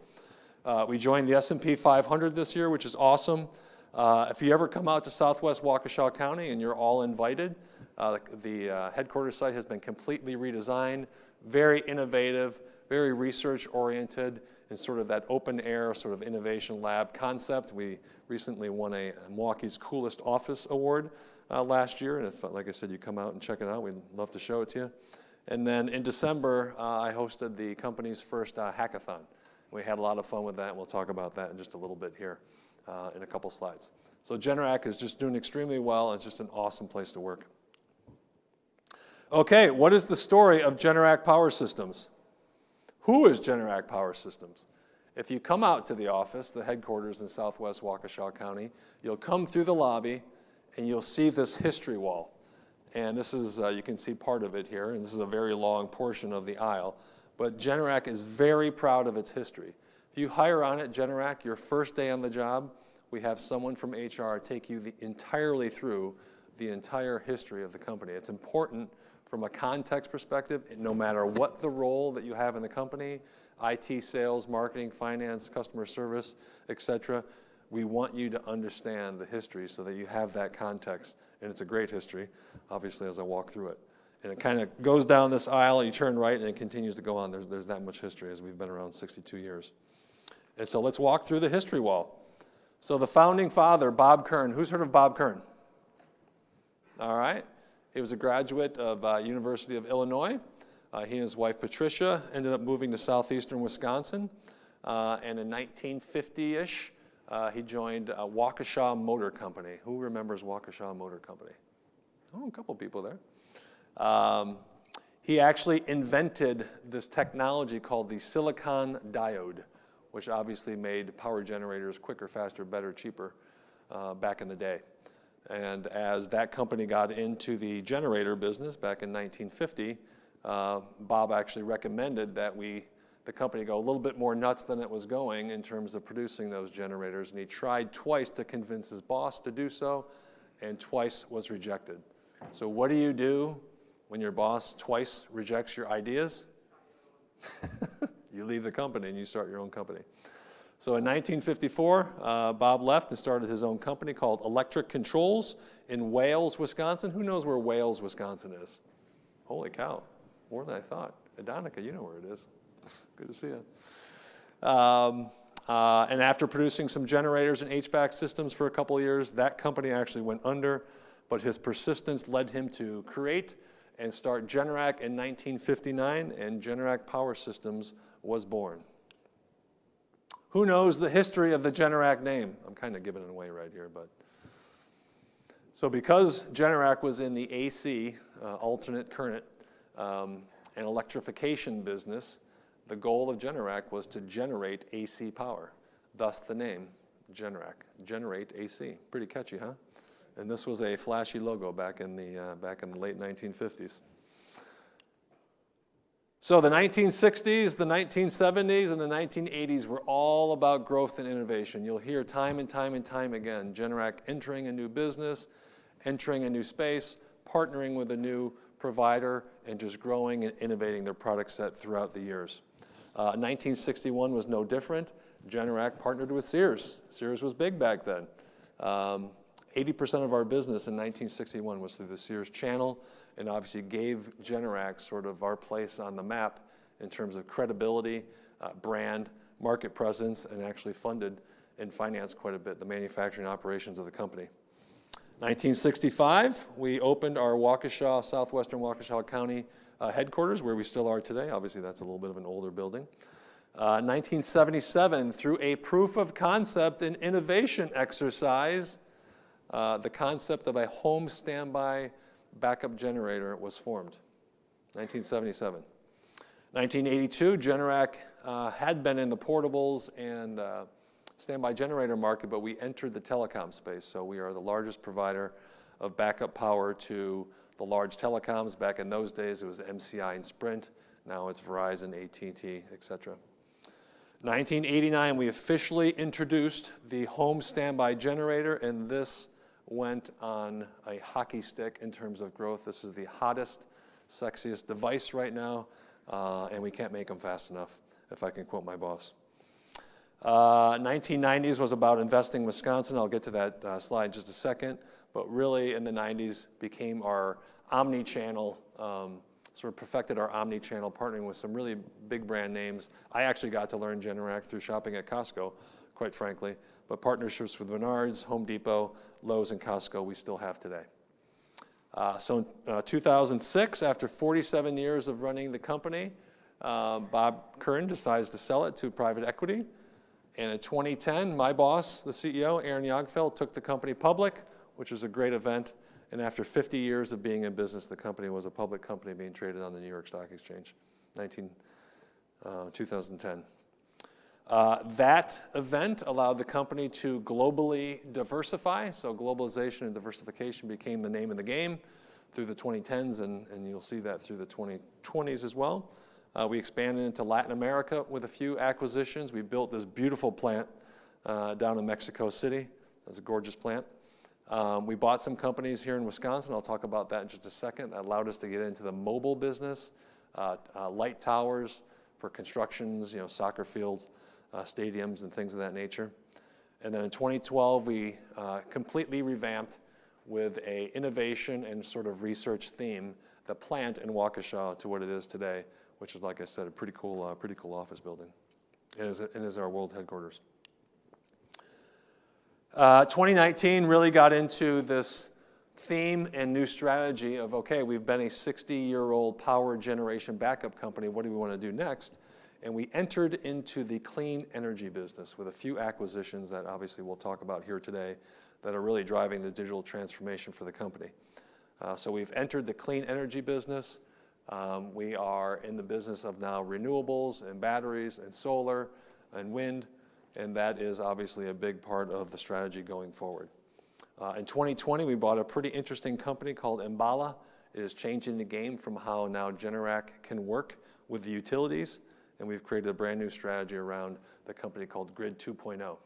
We joined the S&P 500 this year, which is awesome. If you ever come out to Southwest Waukesha County, and you're all invited, the headquarters site has been completely redesigned, very innovative, very research-oriented, and sort of that open-air sort of innovation lab concept. We recently won a Milwaukee's Coolest Office Award last year, and if, like I said, you come out and check it out, we'd love to show it to you. And then in December, I hosted the company's first hackathon. We had a lot of fun with that, and we'll talk about that in just a little bit here in a couple slides. So Generac is just doing extremely well. It's just an awesome place to work. Okay, what is the story of Generac Power Systems? Who is Generac Power Systems? If you come out to the office, the headquarters in Southwest Waukesha County, you'll come through the lobby and you'll see this history wall. And this is, you can see part of it here, and this is a very long portion of the aisle. But Generac is very proud of its history. If you hire on at Generac, your first day on the job, we have someone from HR take you entirely through the entire history of the company. It's important from a context perspective, no matter what the role that you have in the company, IT, sales, marketing, finance, customer service, etc. We want you to understand the history so that you have that context. And it's a great history, obviously, as I walk through it. And it kind of goes down this aisle, you turn right, and it continues to go on. There's that much history, as we've been around 62 years. And so let's walk through the history wall. So the founding father, Bob Kern. Who's heard of Bob Kern? All right. He was a graduate of University of Illinois. He and his wife, Patricia, ended up moving to southeastern Wisconsin. And in 1950-ish, he joined Waukesha Motor Company. Who remembers Waukesha Motor Company? Oh, a couple people there. He actually invented this technology called the silicon diode, which obviously made power generators quicker, faster, better, cheaper back in the day. And as that company got into the generator business back in 1950, Bob actually recommended that the company go a little bit more nuts than it was going in terms of producing those generators. And he tried twice to convince his boss to do so, and twice was rejected. So what do you do when your boss twice rejects your ideas? You leave the company and you start your own company. So in 1954, Bob left and started his own company called Electric Controls in Wales, Wisconsin. Who knows where Wales, Wisconsin is? Holy cow, more than I thought. Adonica, you know where it is. Good to see you. And after producing some generators and HVAC systems for a couple of years, that company actually went under, but his persistence led him to create and start Generac in 1959, and Generac Power Systems was born. Who knows the history of the Generac name? I'm kind of giving it away right here, but. So because Generac was in the AC, alternate current, and electrification business, the goal of Generac was to generate AC power. Thus the name, Generac, generate AC. Pretty catchy, huh? And this was a flashy logo back in the late 1950s. So the 1960s, the 1970s, and the 1980s were all about growth and innovation. You'll hear time and time and time again, Generac entering a new business, entering a new space, partnering with a new provider, and just growing and innovating their product set throughout the years. 1961 was no different. Generac partnered with Sears. Sears was big back then. 80% of our business in 1961 was through the Sears channel, and obviously gave Generac sort of our place on the map in terms of credibility, brand, market presence, and actually funded and financed quite a bit the manufacturing operations of the company. 1965, we opened our Waukesha, southwestern Waukesha County headquarters, where we still are today. Obviously, that's a little bit of an older building. 1977, through a proof of concept and innovation exercise, the concept of a home standby backup generator was formed. 1977. 1982, Generac had been in the portables and standby generator market, but we entered the telecom space. So we are the largest provider of backup power to the large telecoms. Back in those days, it was MCI and Sprint. Now it's Verizon, AT&T, et cetera. 1989, we officially introduced the home standby generator, and this went on a hockey stick in terms of growth. This is the hottest, sexiest device right now, and we can't make them fast enough, if I can quote my boss. 1990s was about investing in Wisconsin. I'll get to that slide in just a second. But really, in the 90s, became our omni-channel, sort of perfected our omni-channel, partnering with some really big brand names. I actually got to learn Generac through shopping at Costco, quite frankly. But partnerships with Menards, Home Depot, Lowe's, and Costco we still have today. So in 2006, after 47 years of running the company, Bob Curran decides to sell it to private equity. And in 2010, my boss, the CEO, Aaron Jagfeld, took the company public, which was a great event. And after 50 years of being in business, the company was a public company being traded on the New York Stock Exchange, 2010. That event allowed the company to globally diversify. So globalization and diversification became the name of the game through the 2010s, and you'll see that through the 2020s as well. We expanded into Latin America with a few acquisitions. We built this beautiful plant down in Mexico City. That's a gorgeous plant. We bought some companies here in Wisconsin. I'll talk about that in just a second. That allowed us to get into the mobile business, light towers for constructions, soccer fields, stadiums, and things of that nature. And then in 2012, we completely revamped with an innovation and sort of research theme, the plant in Waukesha to what it is today, which is, like I said, a pretty cool office building. It is our world headquarters. 2019 really got into this theme and new strategy of, okay, we've been a 60-year-old power generation backup company. What do we want to do next? And we entered into the clean energy business with a few acquisitions that obviously we'll talk about here today that are really driving the digital transformation for the company. So we've entered the clean energy business. We are in the business of now renewables and batteries and solar and wind, and that is obviously a big part of the strategy going forward. In 2020, we bought a pretty interesting company called Enbala. It is changing the game from how now Generac can work with the utilities, and we've created a brand new strategy around the company called Grid 2.0.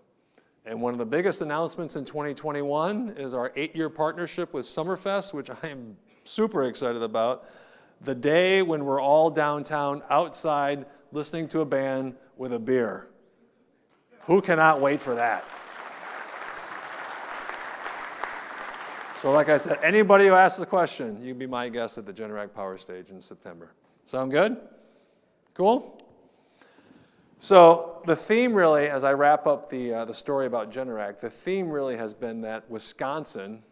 And one of the biggest announcements in 2021 is our 8-year partnership with Summerfest, which I am super excited about. The day when we're all downtown, outside, listening to a band with a beer. Who cannot wait for that? So like I said, anybody who asks the question, you can be my guest at the Generac Power Stage in September. Sound good? Cool? So the theme really, as I wrap up the story about Generac, the theme really has been that Wisconsin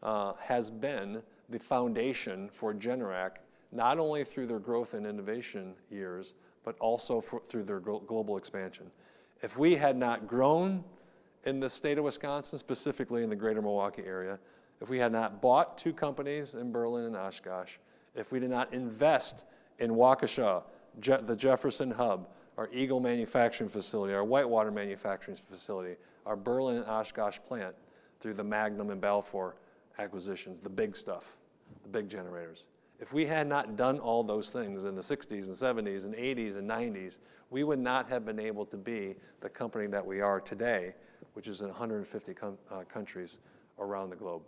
has been the foundation for Generac, not only through their growth and innovation years, but also through their global expansion. If we had not grown in the state of Wisconsin, specifically in the greater Milwaukee area, if we had not bought 2 companies in Berlin and Oshkosh, if we did not invest in Waukesha, the Jefferson Hub, our Eagle manufacturing facility, our Whitewater manufacturing facility, our Berlin and Oshkosh plant, through the Magnum and Balfour acquisitions, the big stuff, the big generators. If we had not done all those things in the 60s and 70s and 80s and 90s, we would not have been able to be the company that we are today, which is in 150 countries around the globe.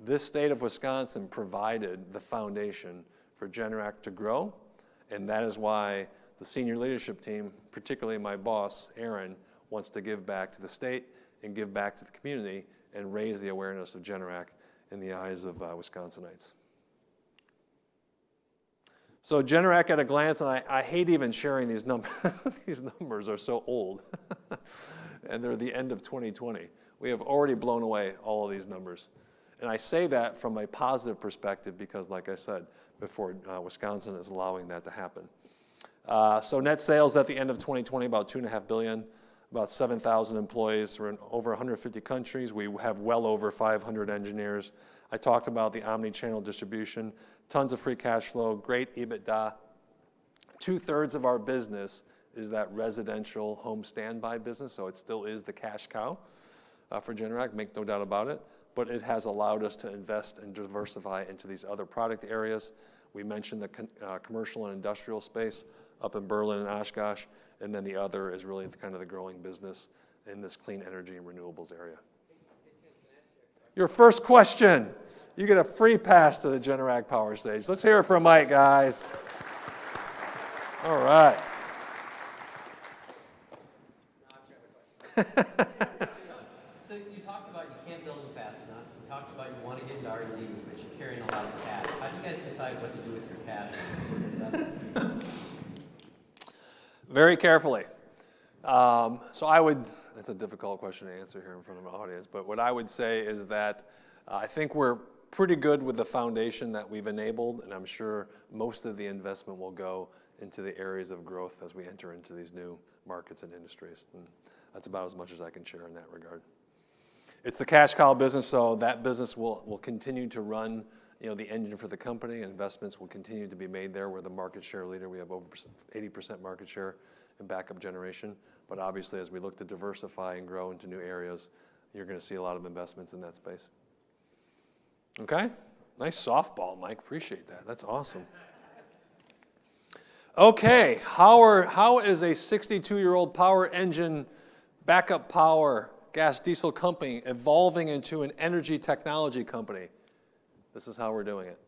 This state of Wisconsin provided the foundation for Generac to grow, and that is why the senior leadership team, particularly my boss, Aaron, wants to give back to the state and give back to the community and raise the awareness of Generac in the eyes of Wisconsinites. So Generac at a glance, and I hate even sharing these numbers. These numbers are so old, and they're the end of 2020. We have already blown away all of these numbers. And I say that from a positive perspective because, like I said before, Wisconsin is allowing that to happen. So net sales at the end of 2020, about $2.5 billion, about 7,000 employees. We're in over 150 countries. We have well over 500 engineers. I talked about the omni-channel distribution, tons of free cash flow, great EBITDA. 2/3 of our business is that residential home standby business, so it still is the cash cow for Generac, make no doubt about it. But it has allowed us to invest and diversify into these other product areas. We mentioned the commercial and industrial space up in Berlin and Oshkosh, and then the other is really kind of the growing business in this clean energy and renewables area. Your first question. You get a free pass to the Generac Power Stage. Let's hear it from Mike, guys. All right. So you talked about you can't build them fast enough. You talked about you want to get into R&D, but you're carrying a lot of cash. How do you guys decide what to do with your cash? Very carefully. So I would, that's a difficult question to answer here in front of an audience, but what I would say is that I think we're pretty good with the foundation that we've enabled, and I'm sure most of the investment will go into the areas of growth as we enter into these new markets and industries. And that's about as much as I can share in that regard. It's the cash cow business, so that business will continue to run, the engine for the company. Investments will continue to be made there. We're the market share leader. We have over 80% market share in backup generation. But obviously, as we look to diversify and grow into new areas, you're going to see a lot of investments in that space. Okay? Nice softball, Mike. Appreciate that. That's awesome. Okay, how is a 62-year-old power engine, backup power, gas diesel company evolving into an energy technology company? This is how we're doing it.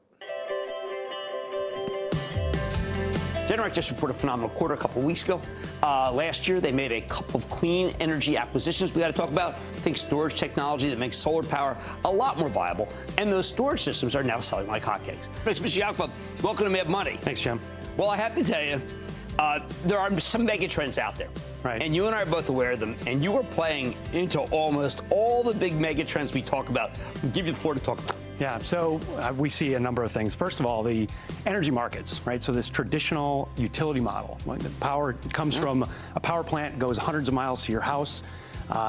Generac just reported a phenomenal quarter a couple of weeks ago. Last year, they made a couple of clean energy acquisitions we got to talk about. Think storage technology that makes solar power a lot more viable. And those storage systems are now selling like hotcakes. Mr. Yakov, welcome to Mad Money. Thanks, Jim. Well, I have to tell you, there are some mega trends out there. Right. And you and I are both aware of them. And you are playing into almost all the big mega trends we talk about. I'll give you the floor to talk about. Yeah, so we see a number of things. First of all, the energy markets, right? So this traditional utility model, when the power comes from a power plant, goes hundreds of miles to your house.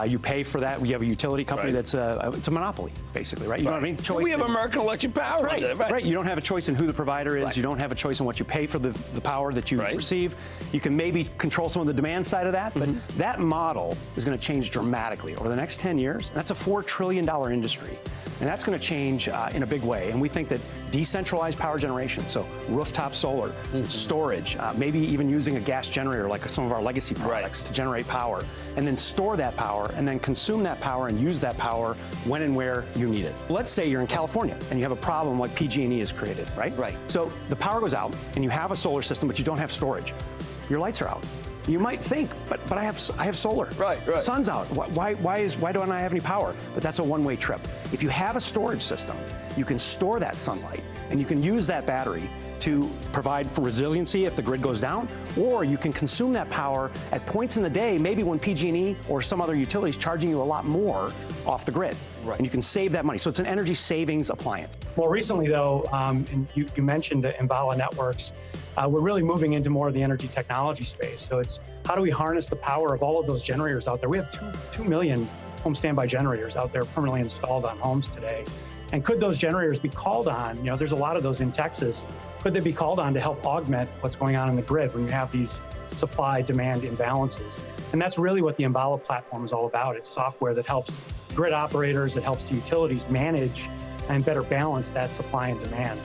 You pay for that. We have a utility company that's it's a monopoly, basically, right? You don't have any choice. We have American Electric Power. Right. You don't have a choice in who the provider is. You don't have a choice in what you pay for the power that you receive. You can maybe control some of the demand side of that, but that model is going to change dramatically over the next 10 years. And that's a $4 trillion industry. And that's going to change in a big way. And we think that decentralized power generation, so rooftop solar, storage, maybe even using a gas generator like some of our legacy products to generate power, and then store that power, and then consume that power and use that power when and where you need it. Let's say you're in California and you have a problem like PG&E has created, right? Right. So the power goes out and you have a solar system, but you don't have storage. Your lights are out. You might think, but I have solar. Right. Sun's out. Why don't I have any power? But that's a one-way trip. If you have a storage system, you can store that sunlight and you can use that battery to provide for resiliency if the grid goes down, or you can consume that power at points in the day, maybe when PG&E or some other utility is charging you a lot more off the grid. Right. And you can save that money. So it's an energy savings appliance. More recently, though, and you mentioned Enbala Networks, we're really moving into more of the energy technology space. So it's how do we harness the power of all of those generators out there? We have 2 million home standby generators out there permanently installed on homes today. And could those generators be called on? You know, there's a lot of those in Texas. Could they be called on to help augment what's going on in the grid when you have these supply-demand imbalances? And that's really what the Enbala platform is all about. It's software that helps grid operators, that helps the utilities manage and better balance that supply and demand.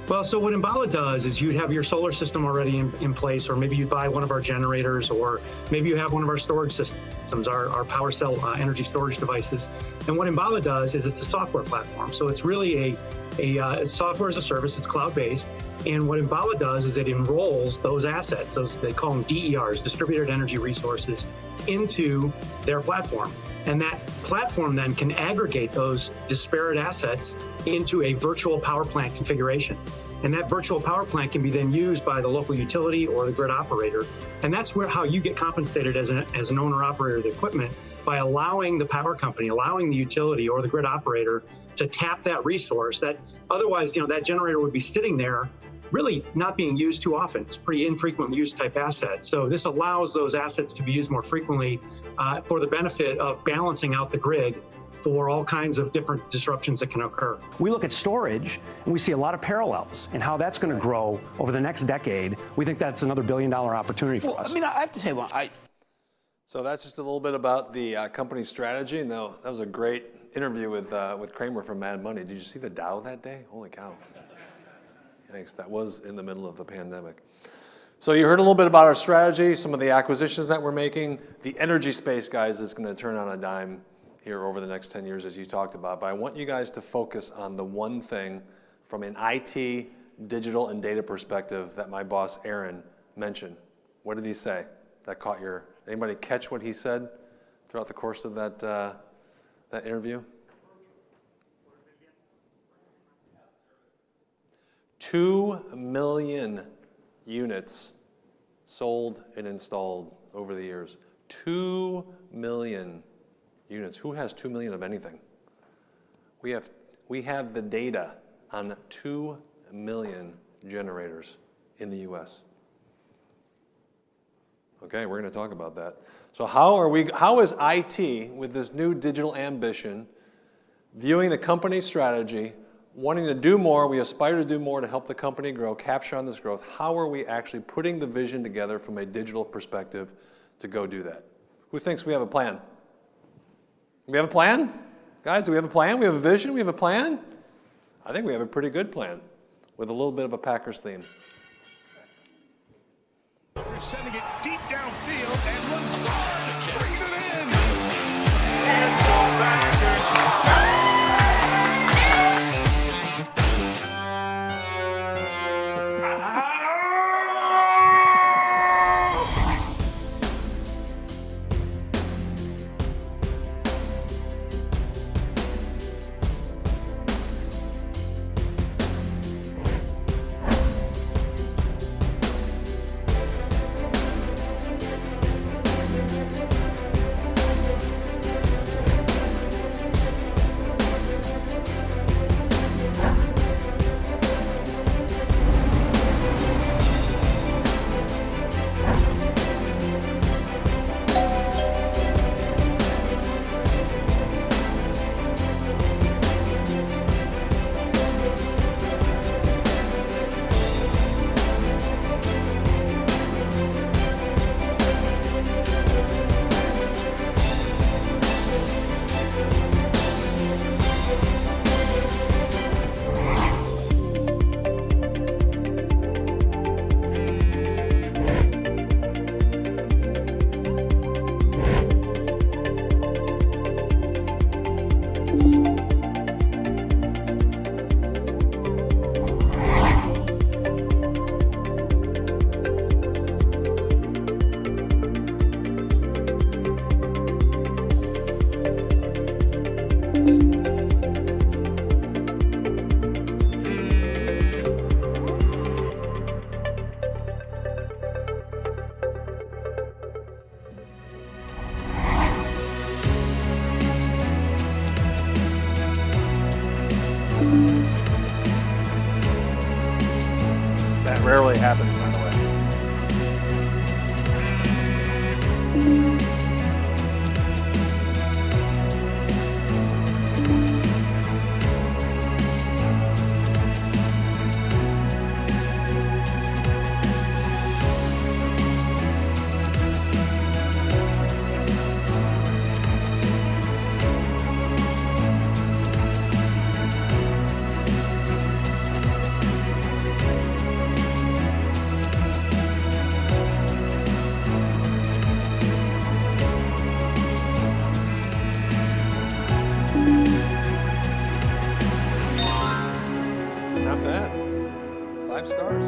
Well, so what Enbala does is you'd have your solar system already in place, or maybe you buy one of our generators, or maybe you have one of our storage systems, our power cell energy storage devices. And what Enbala does is it's a software platform. So it's really a software as a service, it's cloud-based. And what Enbala does is it enrolls those assets, those they call them DERs, distributed energy resources, into their platform. And that platform then can aggregate those disparate assets into a virtual power plant configuration. And that virtual power plant can be then used by the local utility or the grid operator. And that's how you get compensated as an owner operator of the equipment, by allowing the power company, allowing the utility or the grid operator to tap that resource that otherwise, that generator would be sitting there really not being used too often. It's pretty infrequent use type asset. So this allows those assets to be used more frequently for the benefit of balancing out the grid for all kinds of different disruptions that can occur. We look at storage and we see a lot of parallels in how that's going to grow over the next decade. We think that's another $1 billion opportunity for us. I mean, I have to say, So that's just a little bit about the company's strategy. And that was a great interview with Kramer from Mad Money. Did you see the Dow that day? Holy cow. Thanks. That was in the middle of the pandemic. So you heard a little bit about our strategy, some of the acquisitions that we're making. The energy space, guys, is going to turn on a dime here over the next 10 years, as you talked about. But I want you guys to focus on the one thing from an IT, digital, and data perspective that my boss, Aaron, mentioned. What did he say that caught your... Anybody catch what he said throughout the course of that interview? 2 million units sold and installed over the years. 2 million units. Who has 2 million of anything? We have the data on 2 million generators in the U.S. Okay, we're going to talk about that. So how is IT, with this new digital ambition, viewing the company's strategy, wanting to do more, we aspire to do more to help the company grow, capture on this growth, how are we actually putting the vision together from a digital perspective to go do that? Who thinks we have a plan? We have a plan? Guys, do we have a plan? We have a vision? We have a plan? I think we have a pretty good plan with a little bit of a Packers theme. They're sending it deep downfield and Lazard brings it in. rarely happens, by the way. Not bad. 5 stars.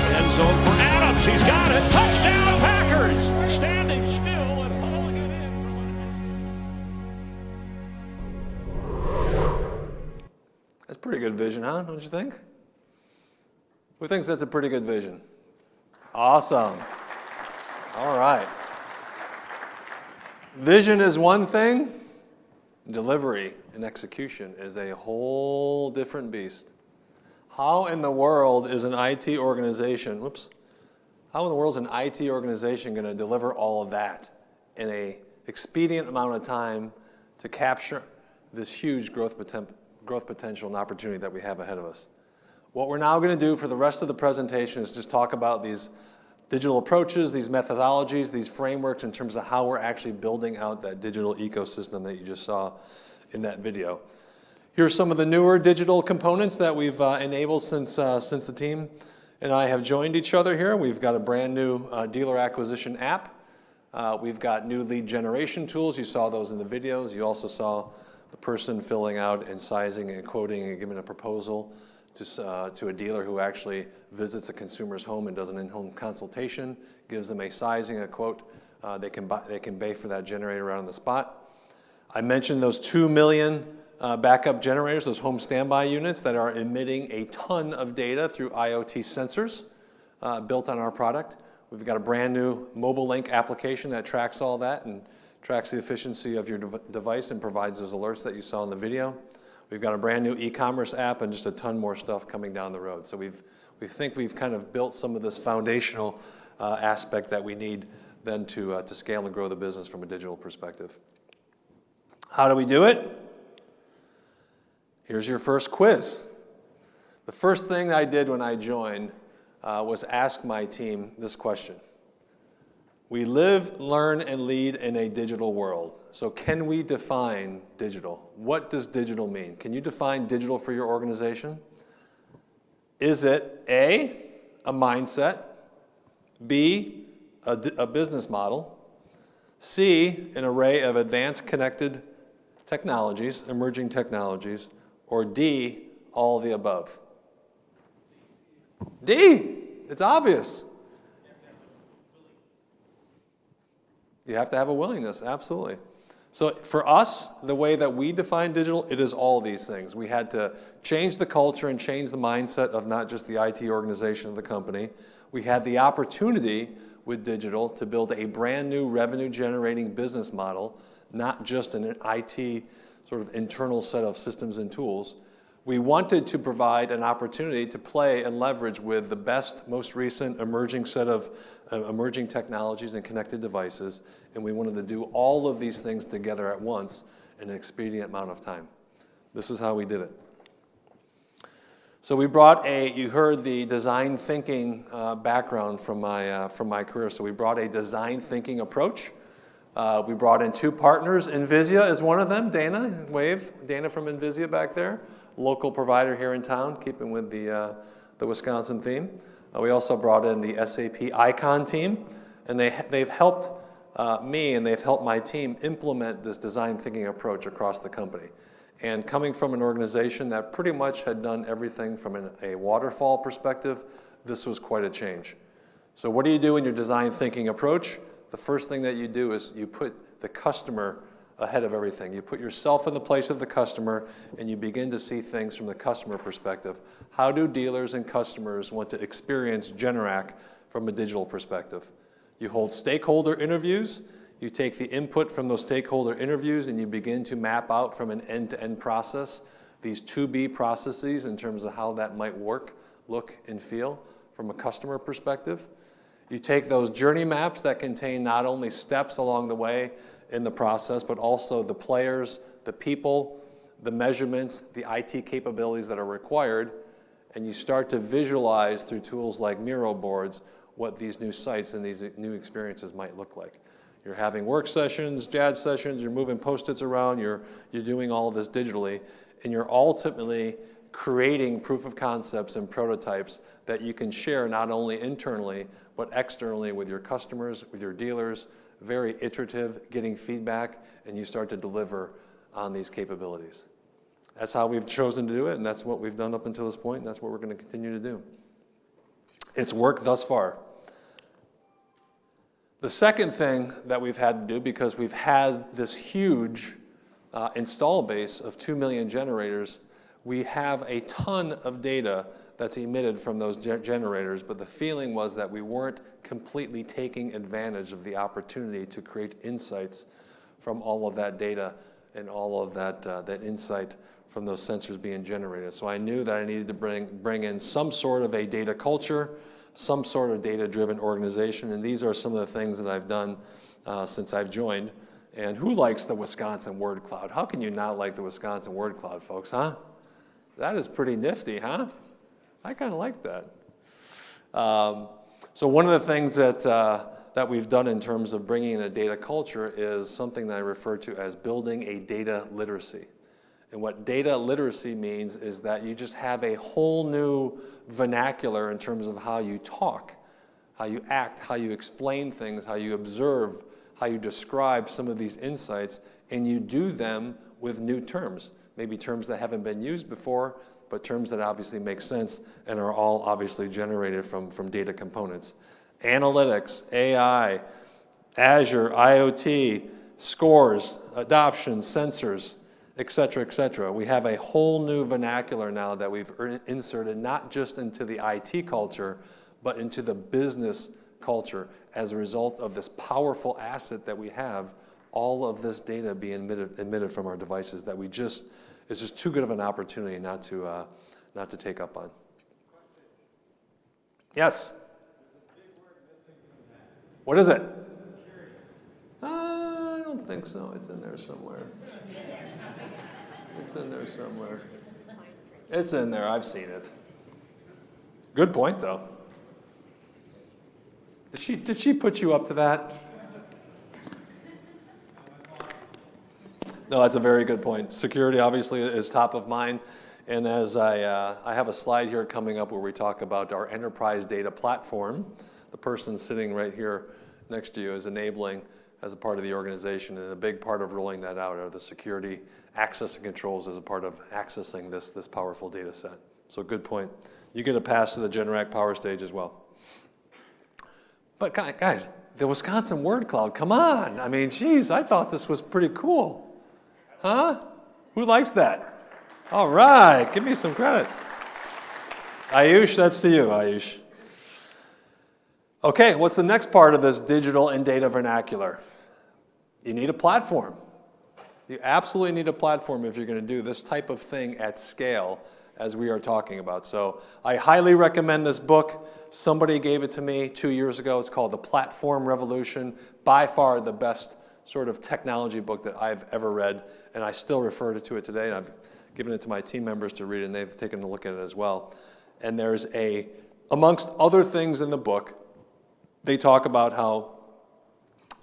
End zone for Adams. He's got it. Touchdown, Packers. Standing still and hauling it in. That's pretty good vision, huh? Don't you think? Who thinks that's a pretty good vision? Awesome. All right. Vision is one thing. Delivery and execution is a whole different beast. How in the world is an IT organization, how in the world is an IT organization going to deliver all of that in a expedient amount of time to capture this huge growth potential and opportunity that we have ahead of us? What we're now going to do for the rest of the presentation is just talk about these digital approaches, these methodologies, these frameworks in terms of how we're actually building out that digital ecosystem that you just saw in that video. Here's some of the newer digital components that we've enabled since the team and I have joined each other here. We've got a brand new dealer acquisition app. We've got new lead generation tools. You saw those in the videos. You also saw the person filling out and sizing and quoting and giving a proposal to a dealer who actually visits a consumer's home and does an in-home consultation, gives them a sizing, a quote. They can pay for that generator right on the spot. I mentioned those 2 million backup generators, those home standby units that are emitting a ton of data through IoT sensors built on our product. We've got a brand new mobile link application that tracks all that and tracks the efficiency of your device and provides those alerts that you saw in the video. We've got a brand new e-commerce app and just a ton more stuff coming down the road. So we think we've kind of built some of this foundational aspect that we need then to scale and grow the business from a digital perspective. How do we do it? Here's your first quiz. The first thing I did when I joined was ask my team this question. We live, learn, and lead in a digital world. So can we define digital? What does digital mean? Can you define digital for your organization? Is it A, a mindset, B, a business model, C, an array of advanced connected technologies, emerging technologies, or D, all of the above? D, it's obvious. You have to have a willingness, absolutely. So for us, the way that we define digital, it is all these things. We had to change the culture and change the mindset of not just the IT organization of the company. We had the opportunity with digital to build a brand new revenue generating business model, not just an IT sort of internal set of systems and tools. We wanted to provide an opportunity to play and leverage with the best, most recent emerging set of emerging technologies and connected devices, and we wanted to do all of these things together at once in an expedient amount of time. This is how we did it. So we brought you heard the design thinking background from my career, so we brought a design thinking approach. We brought in 2 partners. Envisia is one of them. Dana, wave. Dana from Envisia back there, local provider here in town, keeping with the Wisconsin theme. We also brought in the SAP Icon team, and they've helped me and they've helped my team implement this design thinking approach across the company. And coming from an organization that pretty much had done everything from a waterfall perspective, this was quite a change. So what do you do in your design thinking approach? the first thing that you do is you put the customer ahead of everything. You put yourself in the place of the customer, and you begin to see things from the customer perspective. How do dealers and customers want to experience Generac from a digital perspective? You hold stakeholder interviews, you take the input from those stakeholder interviews, and you begin to map out from an end-to-end process these 2B processes in terms of how that might work, look, and feel from a customer perspective. You take those journey maps that contain not only steps along the way in the process, but also the players, the people, the measurements, the IT capabilities that are required, and you start to visualize through tools like Miro boards what these new sites and these new experiences might look like. You're having work sessions, jazz sessions, you're moving Post-its around, you're doing all of this digitally, and you're ultimately creating proof of concepts and prototypes that you can share not only internally, but externally with your customers, with your dealers, very iterative, getting feedback, and you start to deliver on these capabilities. That's how we've chosen to do it, and that's what we've done up until this point, and that's what we're going to continue to do. It's worked thus far. The second thing that we've had to do, because we've had this huge install base of 2 million generators, we have a ton of data that's emitted from those generators, but the feeling was that we weren't completely taking advantage of the opportunity to create insights from all of that data and all of that insight from those sensors being generated. So I knew that I needed to bring in some sort of a data culture, some sort of data-driven organization, and these are some of the things that I've done since I've joined. And who likes the Wisconsin word cloud? How can you not like the Wisconsin word cloud, folks, huh? That is pretty nifty, huh? I kind of like that. So one of the things that we've done in terms of bringing in a data culture is something that I refer to as building a data literacy. And what data literacy means is that you just have a whole new vernacular in terms of how you talk, how you act, how you explain things, how you observe, how you describe some of these insights, and you do them with new terms, maybe terms that haven't been used before, but terms that obviously make sense and are all obviously generated from data components. Analytics, AI, Azure, IoT, scores, adoption, sensors, et cetera, et cetera. We have a whole new vernacular now that we've inserted not just into the IT culture, but into the business culture as a result of this powerful asset that we have, all of this data being emitted from our devices that it's just too good of an opportunity not to take up on. Yes? What is it? I don't think so. It's in there somewhere. It's in there somewhere. It's in there. I've seen it. Good point, though. Did she put you up to that? No, that's a very good point. Security obviously is top of mind. And as I have a slide here coming up where we talk about our enterprise data platform, the person sitting right here next to you is enabling as a part of the organization, and a big part of rolling that out are the security access and controls as a part of accessing this powerful data set. So good point. You get a pass to the Generac Power Stage as well. But guys, the Wisconsin word cloud, come on. I mean, geez, I thought this was pretty cool. Huh? Who likes that? All right, give me some credit. Ayush, that's to you, Ayush. Okay, what's the next part of this digital and data vernacular? You need a platform. You absolutely need a platform if you're going to do this type of thing at scale as we are talking about. So I highly recommend this book. Somebody gave it to me 2 years ago. It's called The Platform Revolution. By far the best sort of technology book that I've ever read, and I still refer to it today, and I've given it to my team members to read, and they've taken a look at it as well. And there's amongst other things in the book, they talk about how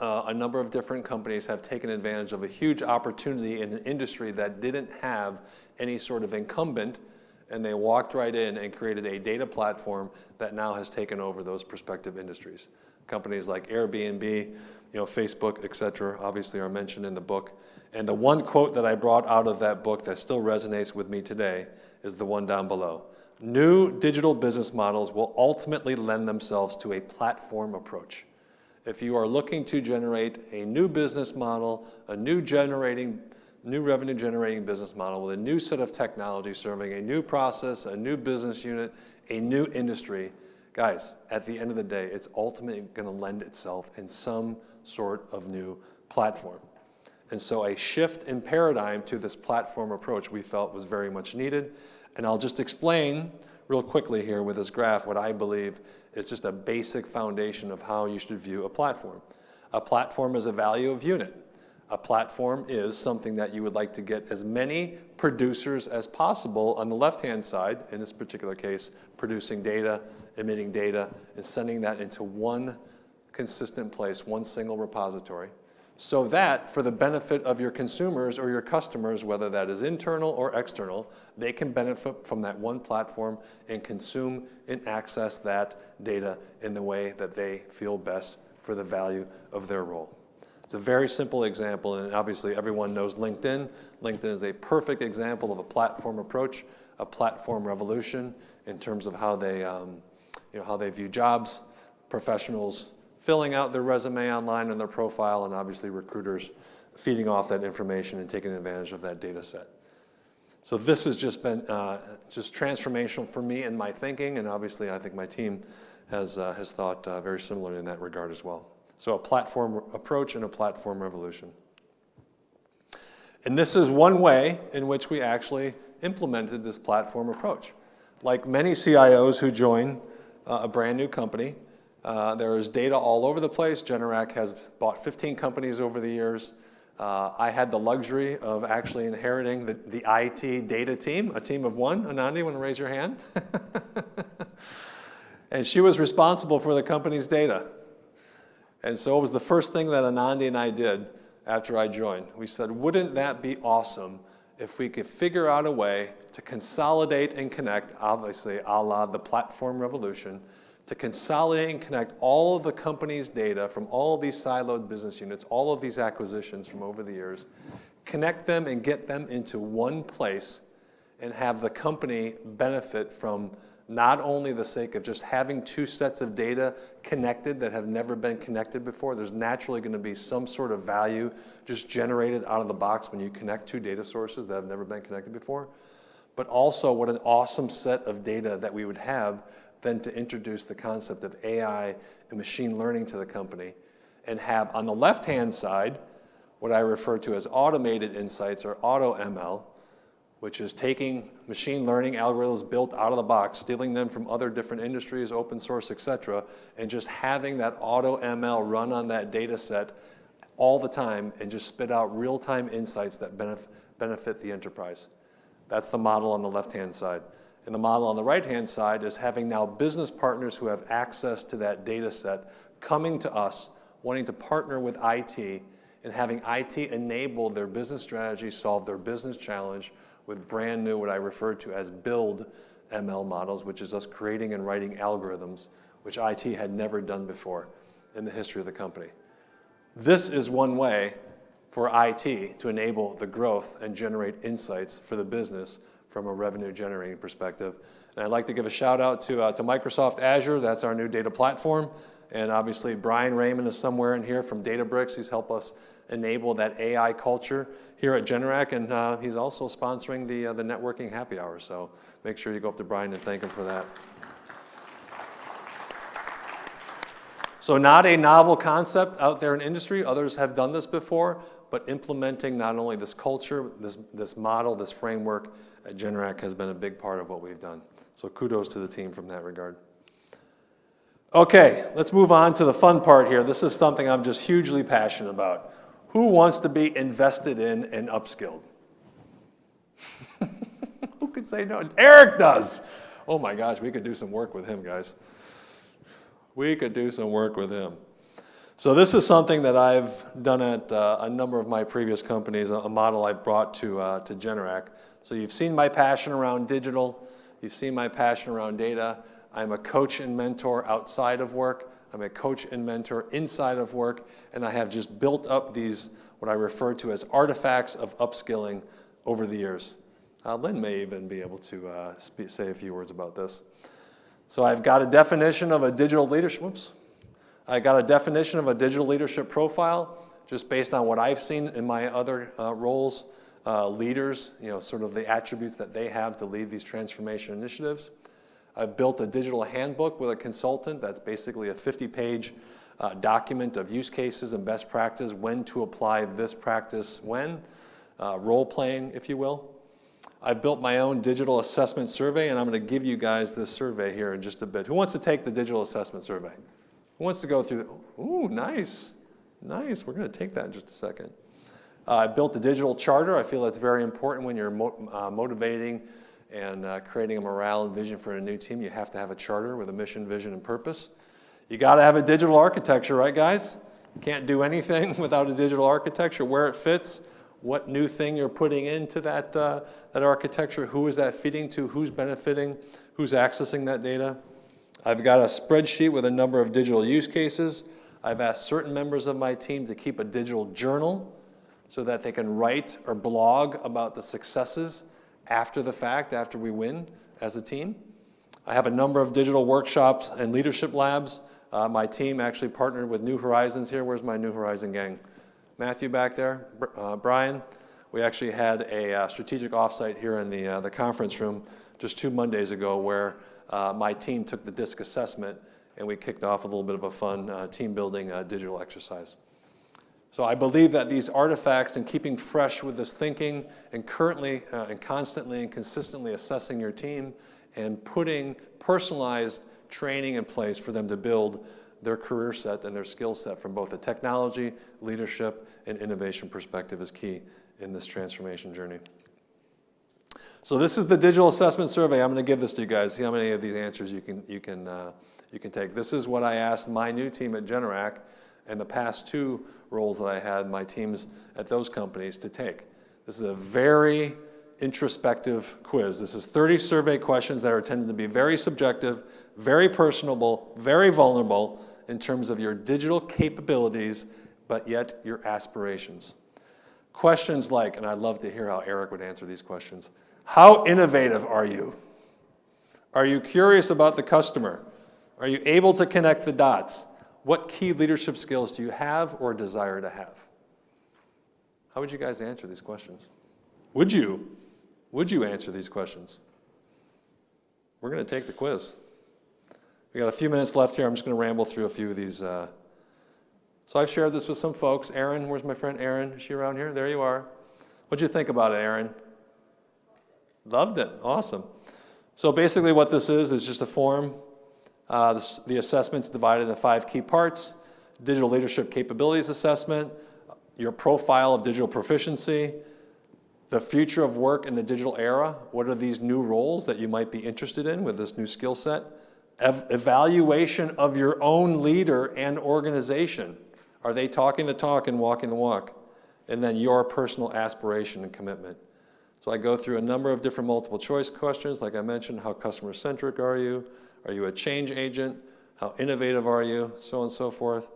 a number of different companies have taken advantage of a huge opportunity in an industry that didn't have any sort of incumbent, and they walked right in and created a data platform that now has taken over those prospective industries. Companies like Airbnb, Facebook, et cetera, obviously are mentioned in the book. And the one quote that I brought out of that book that still resonates with me today is the one down below. New digital business models will ultimately lend themselves to a platform approach. If you are looking to generate a new business model, a new revenue generating business model with a new set of technology serving a new process, a new business unit, a new industry, guys, at the end of the day, it's ultimately going to lend itself in some sort of new platform. And so a shift in paradigm to this platform approach we felt was very much needed. And I'll just explain real quickly here with this graph what I believe is just a basic foundation of how you should view a platform. A platform is a value of unit. A platform is something that you would like to get as many producers as possible on the left-hand side, in this particular case, producing data, emitting data, and sending that into one consistent place, one single repository, so that for the benefit of your consumers or your customers, whether that is internal or external, they can benefit from that one platform and consume and access that data in the way that they feel best for the value of their role. It's a very simple example, and obviously everyone knows LinkedIn. LinkedIn is a perfect example of a platform approach, a platform revolution in terms of how they, how they view jobs, professionals filling out their resume online and their profile, and obviously recruiters feeding off that information and taking advantage of that data set. So this has just been just transformational for me in my thinking, and obviously I think my team has thought very similarly in that regard as well. So a platform approach and a platform revolution. And this is one way in which we actually implemented this platform approach. Like many CIOs who join a brand new company, there is data all over the place. Generac has bought 15 companies over the years. I had the luxury of actually inheriting the IT data team, a team of one. Anandi, you want to raise your hand? And she was responsible for the company's data. And so it was the first thing that Anandi and I did after I joined. We said, wouldn't that be awesome if we could figure out a way to consolidate and connect, obviously a la the platform revolution, to consolidate and connect all of the company's data from all of these siloed business units, all of these acquisitions from over the years, connect them and get them into one place and have the company benefit from not only the sake of just having two sets of data connected that have never been connected before. There's naturally going to be some sort of value just generated out of the box when you connect two data sources that have never been connected before. But also what an awesome set of data that we would have then to introduce the concept of AI and machine learning to the company and have on the left-hand side what I refer to as automated insights or auto ML, which is taking machine learning algorithms built out of the box, stealing them from other different industries, open source, et cetera, and just having that auto ML run on that data set all the time and just spit out real-time insights that benefit the enterprise. That's the model on the left-hand side. And the model on the right-hand side is having now business partners who have access to that data set coming to us, wanting to partner with IT, and having IT enable their business strategy, solve their business challenge with brand new, what I refer to as build ML models, which is us creating and writing algorithms, which IT had never done before in the history of the company. This is one way for IT to enable the growth and generate insights for the business from a revenue generating perspective. And I'd like to give a shout out to Microsoft Azure. That's our new data platform. And obviously Brian Raymond is somewhere in here from Databricks. He's helped us enable that AI culture here at Generac, and he's also sponsoring the networking happy hour. So make sure you go up to Brian and thank him for that. So not a novel concept out there in industry. Others have done this before, but implementing not only this culture, this model, this framework at Generac has been a big part of what we've done. So kudos to the team from that regard. Okay, let's move on to the fun part here. This is something I'm just hugely passionate about. Who wants to be invested in and upskilled? Who could say no? Eric does. Oh my gosh, we could do some work with him, guys. We could do some work with him. So this is something that I've done at a number of my previous companies, a model I brought to Generac. So you've seen my passion around digital. You've seen my passion around data. I'm a coach and mentor outside of work. I'm a coach and mentor inside of work, and I have just built up these, what I refer to as artifacts of upskilling over the years. Lynn may even be able to say a few words about this. So I've got a definition of a digital leadership, I got a definition of a digital leadership profile, just based on what I've seen in my other roles. Leaders, sort of the attributes that they have to lead these transformation initiatives. I've built a digital handbook with a consultant that's basically a 50-page document of use cases and best practice, when to apply this practice when, role-playing, if you will. I've built my own digital assessment survey, and I'm going to give you guys this survey here in just a bit. Who wants to take the digital assessment survey? Who wants to go through? Ooh, nice. Nice. We're going to take that in just a second. I built a digital charter. I feel that's very important when you're motivating and creating a morale and vision for a new team. You have to have a charter with a mission, vision, and purpose. You got to have a digital architecture, right, guys? You can't do anything without a digital architecture, where it fits, what new thing you're putting into that architecture, who is that feeding to, who's benefiting, who's accessing that data. I've got a spreadsheet with a number of digital use cases. I've asked certain members of my team to keep a digital journal so that they can write or blog about the successes after the fact, after we win as a team. I have a number of digital workshops and leadership labs. My team actually partnered with New Horizons here. Where's my New Horizon gang? Matthew back there, Brian. We actually had a strategic offsite here in the conference room just 2 Mondays ago where my team took the DISC assessment and we kicked off a little bit of a fun team building digital exercise. So I believe that these artifacts and keeping fresh with this thinking and currently and constantly and consistently assessing your team and putting personalized training in place for them to build their career set and their skill set from both a technology, leadership, and innovation perspective is key in this transformation journey. So this is the digital assessment survey. I'm going to give this to you guys. See how many of these answers you can take. This is what I asked my new team at Generac and the past 2 roles that I had my teams at those companies to take. This is a very introspective quiz. This is 30 survey questions that are intended to be very subjective, very personable, very vulnerable in terms of your digital capabilities, but yet your aspirations. Questions like, and I'd love to hear how Eric would answer these questions. How innovative are you? Are you curious about the customer? Are you able to connect the dots? What key leadership skills do you have or desire to have? How would you guys answer these questions? Would you answer these questions? We're going to take the quiz. We got a few minutes left here. I'm just going to ramble through a few of these. So I've shared this with some folks. Erin, where's my friend Erin? Is she around here? There you are. What'd you think about it, Erin? Loved it. Awesome. So basically what this is just a form. The assessment's divided into 5 key parts. Digital leadership capabilities assessment, your profile of digital proficiency, the future of work in the digital era. What are these new roles that you might be interested in with this new skill set? Evaluation of your own leader and organization. Are they talking the talk and walking the walk? And then your personal aspiration and commitment. So I go through a number of different multiple choice questions. Like I mentioned, how customer-centric are you? Are you a change agent? How innovative are you? So on and so forth.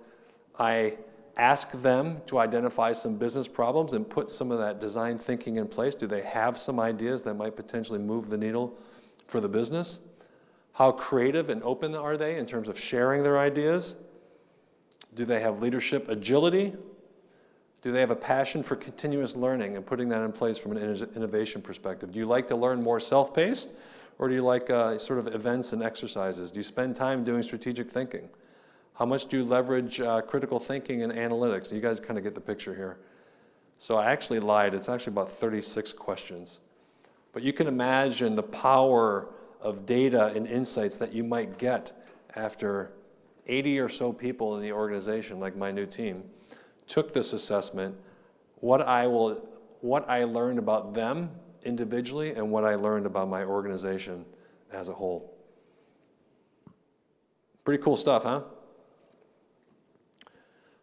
I ask them to identify some business problems and put some of that design thinking in place. Do they have some ideas that might potentially move the needle for the business? How creative and open are they in terms of sharing their ideas? Do they have leadership agility? Do they have a passion for continuous learning and putting that in place from an innovation perspective? Do you like to learn more self-paced? Or do you like sort of events and exercises? Do you spend time doing strategic thinking? How much do you leverage critical thinking and analytics? You guys kind of get the picture here. So I actually lied. It's actually about 36 questions. But you can imagine the power of data and insights that you might get after 80 or so people in the organization, like my new team, took this assessment, what I learned about them individually and what I learned about my organization as a whole. Pretty cool stuff, huh?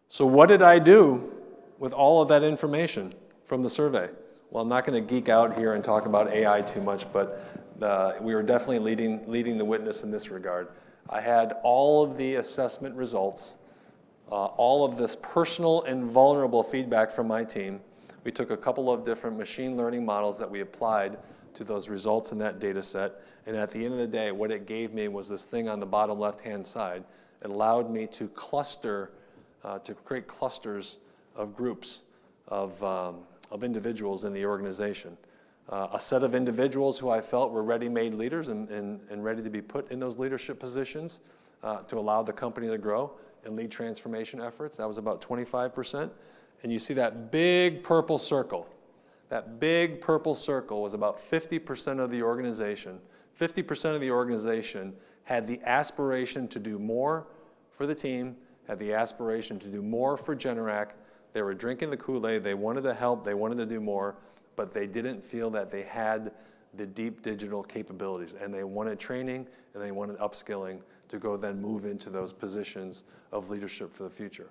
So what did I do with all of that information from the survey? Well, I'm not going to geek out here and talk about AI too much, but we were definitely leading the witness in this regard. I had all of the assessment results, all of this personal and vulnerable feedback from my team. We took a couple of different machine learning models that we applied to those results in that data set, And at the end of the day, what it gave me was this thing on the bottom left-hand side. It allowed me to cluster, to create clusters of groups of individuals in the organization. A set of individuals who I felt were ready-made leaders and ready to be put in those leadership positions to allow the company to grow and lead transformation efforts. That was about 25%. And you see that big purple circle. That big purple circle was about 50% of the organization. 50% of the organization had the aspiration to do more for the team, had the aspiration to do more for Generac. They were drinking the Kool-Aid, they wanted to help, they wanted to do more, but they didn't feel that they had the deep digital capabilities. And they wanted training and they wanted upskilling to go then move into those positions of leadership for the future.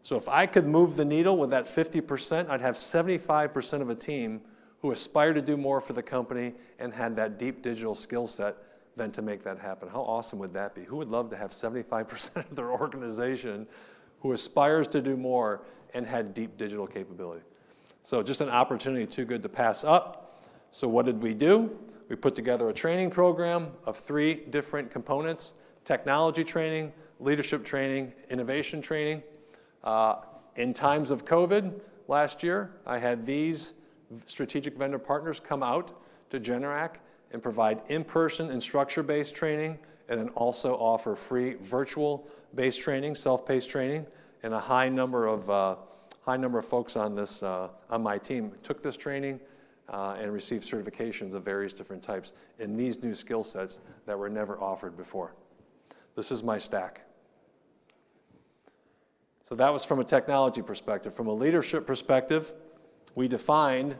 So if I could move the needle with that 50%, I'd have 75% of a team who aspired to do more for the company and had that deep digital skill set then to make that happen. How awesome would that be? Who would love to have 75% of their organization who aspires to do more and had deep digital capability? So just an opportunity too good to pass up. So what did we do? We put together a training program of 3 different components: technology training, leadership training, innovation training. In times of COVID last year, I had these strategic vendor partners come out to Generac and provide in-person and structure-based training, and then also offer free virtual-based training, self-paced training, and a high number of folks on this on my team took this training and received certifications of various different types in these new skill sets that were never offered before. This is my stack. So that was from a technology perspective. From a leadership perspective, we defined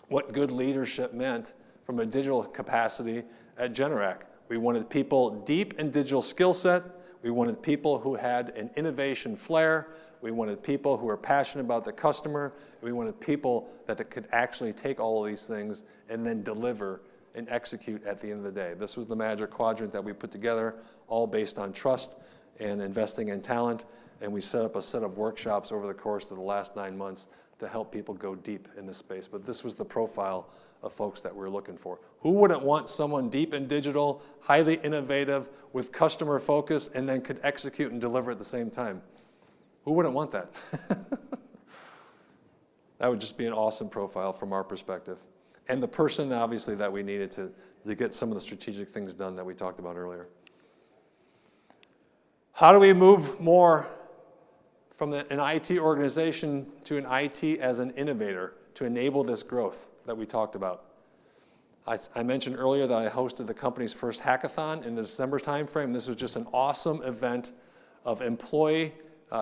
what good leadership meant from a digital capacity at Generac. We wanted people deep in digital skill set. We wanted people who had an innovation flair. We wanted people who were passionate about the customer. We wanted people that could actually take all of these things and then deliver and execute at the end of the day. This was the magic quadrant that we put together, all based on trust and investing in talent. And we set up a set of workshops over the course of the last 9 months to help people go deep in this space. But this was the profile of folks that we're looking for. Who wouldn't want someone deep in digital, highly innovative, with customer focus, and then could execute and deliver at the same time? Who wouldn't want that? That would just be an awesome profile from our perspective. And the person, obviously, that we needed to get some of the strategic things done that we talked about earlier. How do we move more from an IT organization to an IT as an innovator to enable this growth that we talked about? I mentioned earlier that I hosted the company's first hackathon in the December timeframe. This was just an awesome event of employee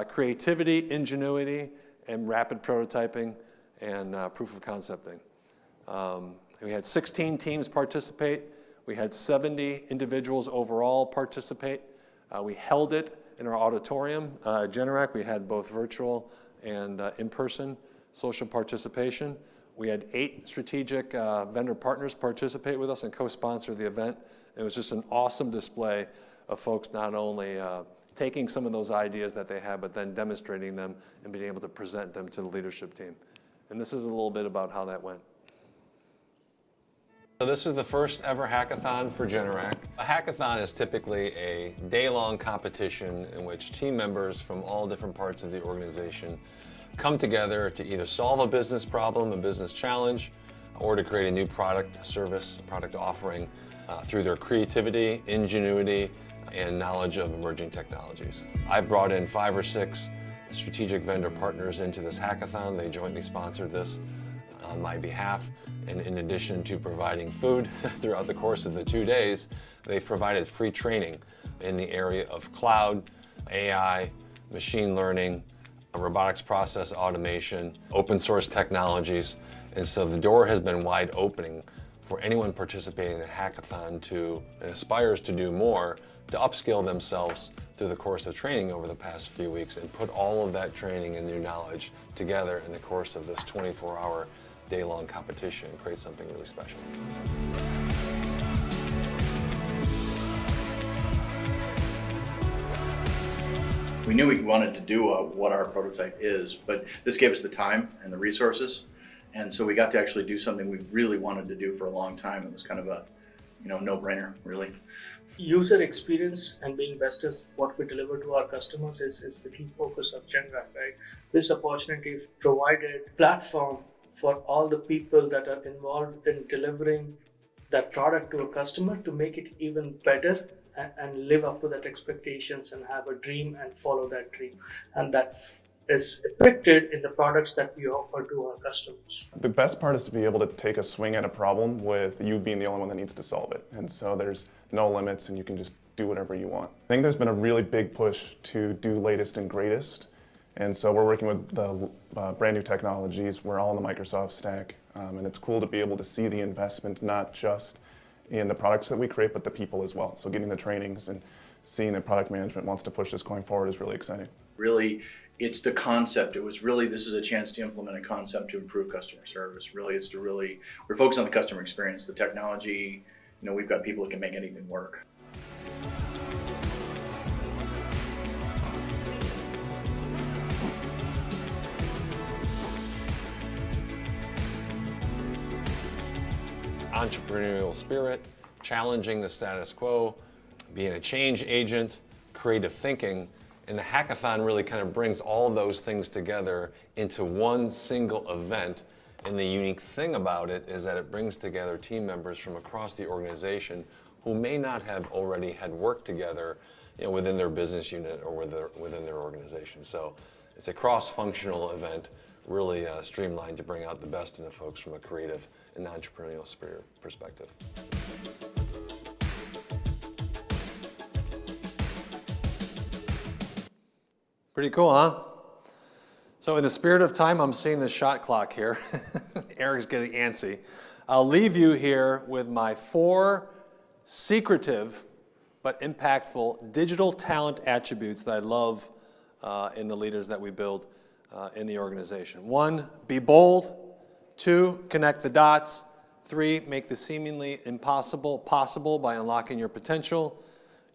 creativity, ingenuity, and rapid prototyping and proof of concepting. We had 16 teams participate. We had 70 individuals overall participate. We held it in our auditorium. Generac, we had both virtual and in-person social participation. We had 8 strategic vendor partners participate with us and co-sponsor the event. It was just an awesome display of folks not only taking some of those ideas that they had, but then demonstrating them and being able to present them to the leadership team. And this is a little bit about how that went. So this is the first ever hackathon for Generac. A hackathon is typically a day-long competition in which team members from all different parts of the organization come together to either solve a business problem, a business challenge, or to create a new product, service, product offering through their creativity, ingenuity, and knowledge of emerging technologies. I've brought in 5 or 6 strategic vendor partners into this hackathon. They jointly sponsored this on my behalf. And in addition to providing food throughout the course of the 2 days, they've provided free training in the area of cloud, AI, machine learning, robotics process automation, open source technologies. And so the door has been wide opening for anyone participating in the hackathon and aspires to do more, to upskill themselves through the course of training over the past few weeks and put all of that training and new knowledge together in the course of this 24-hour day-long competition and create something really special. We knew we wanted to do what our prototype is, but this gave us the time and the resources. And so we got to actually do something we really wanted to do for a long time. It was kind of no-brainer, really. User experience and being best is what we deliver to our customers is the key focus of Generac, right? This opportunity provided platform for all the people that are involved in delivering that product to a customer to make it even better and live up to that expectations and have a dream and follow that dream. And that is reflected in the products that we offer to our customers. The best part is to be able to take a swing at a problem with you being the only one that needs to solve it. And so there's no limits and you can just do whatever you want. I think there's been a really big push to do latest and greatest. And so we're working with the brand new technologies. We're all in the Microsoft stack. And it's cool to be able to see the investment, not just in the products that we create, but the people as well. So getting the trainings and seeing that product management wants to push this going forward is really exciting. Really, it's the concept. It was really, this is a chance to implement a concept to improve customer service. Really, it's to really, we're focused on the customer experience. The technology, we've got people that can make anything work. Entrepreneurial spirit, challenging the status quo, being a change agent, creative thinking, and the hackathon really kind of brings all those things together into one single event. And the unique thing about it is that it brings together team members from across the organization who may not have already had worked together within their business unit or within their organization. So it's a cross-functional event, really streamlined to bring out the best in the folks from a creative and entrepreneurial spirit perspective. Pretty cool, huh? So in the spirit of time, I'm seeing the shot clock here. Eric's getting antsy. I'll leave you here with my 4 secretive but impactful digital talent attributes that I love in the leaders that we build in the organization. 1, be bold. 2, connect the dots. 3, make the seemingly impossible possible by unlocking your potential.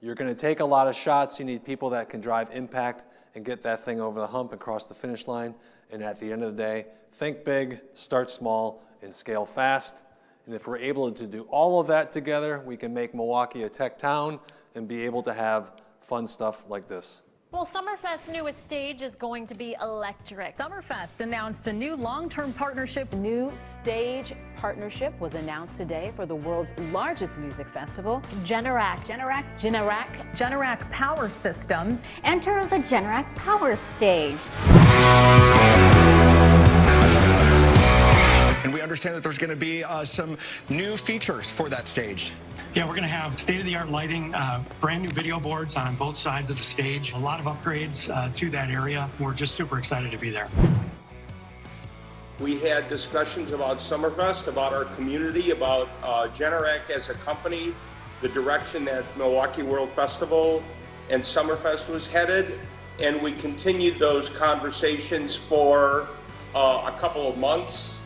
You're going to take a lot of shots. You need people that can drive impact and get that thing over the hump and cross the finish line. And at the end of the day, think big, start small, and scale fast. And if we're able to do all of that together, we can make Milwaukee a tech town and be able to have fun stuff like this. Well, Summerfest's newest stage is going to be electric. Summerfest announced a new long-term partnership. A new stage partnership was announced today for the world's largest music festival. Generac. Generac Power Systems. Enter the Generac Power Stage. And we understand that there's going to be some new features for that stage. Yeah, we're going to have state-of-the-art lighting, brand new video boards on both sides of the stage, a lot of upgrades to that area. We're just super excited to be there. We had discussions about Summerfest, about our community, about Generac as a company, the direction that Milwaukee World Festival and Summerfest was headed, and we continued those conversations for a couple of months,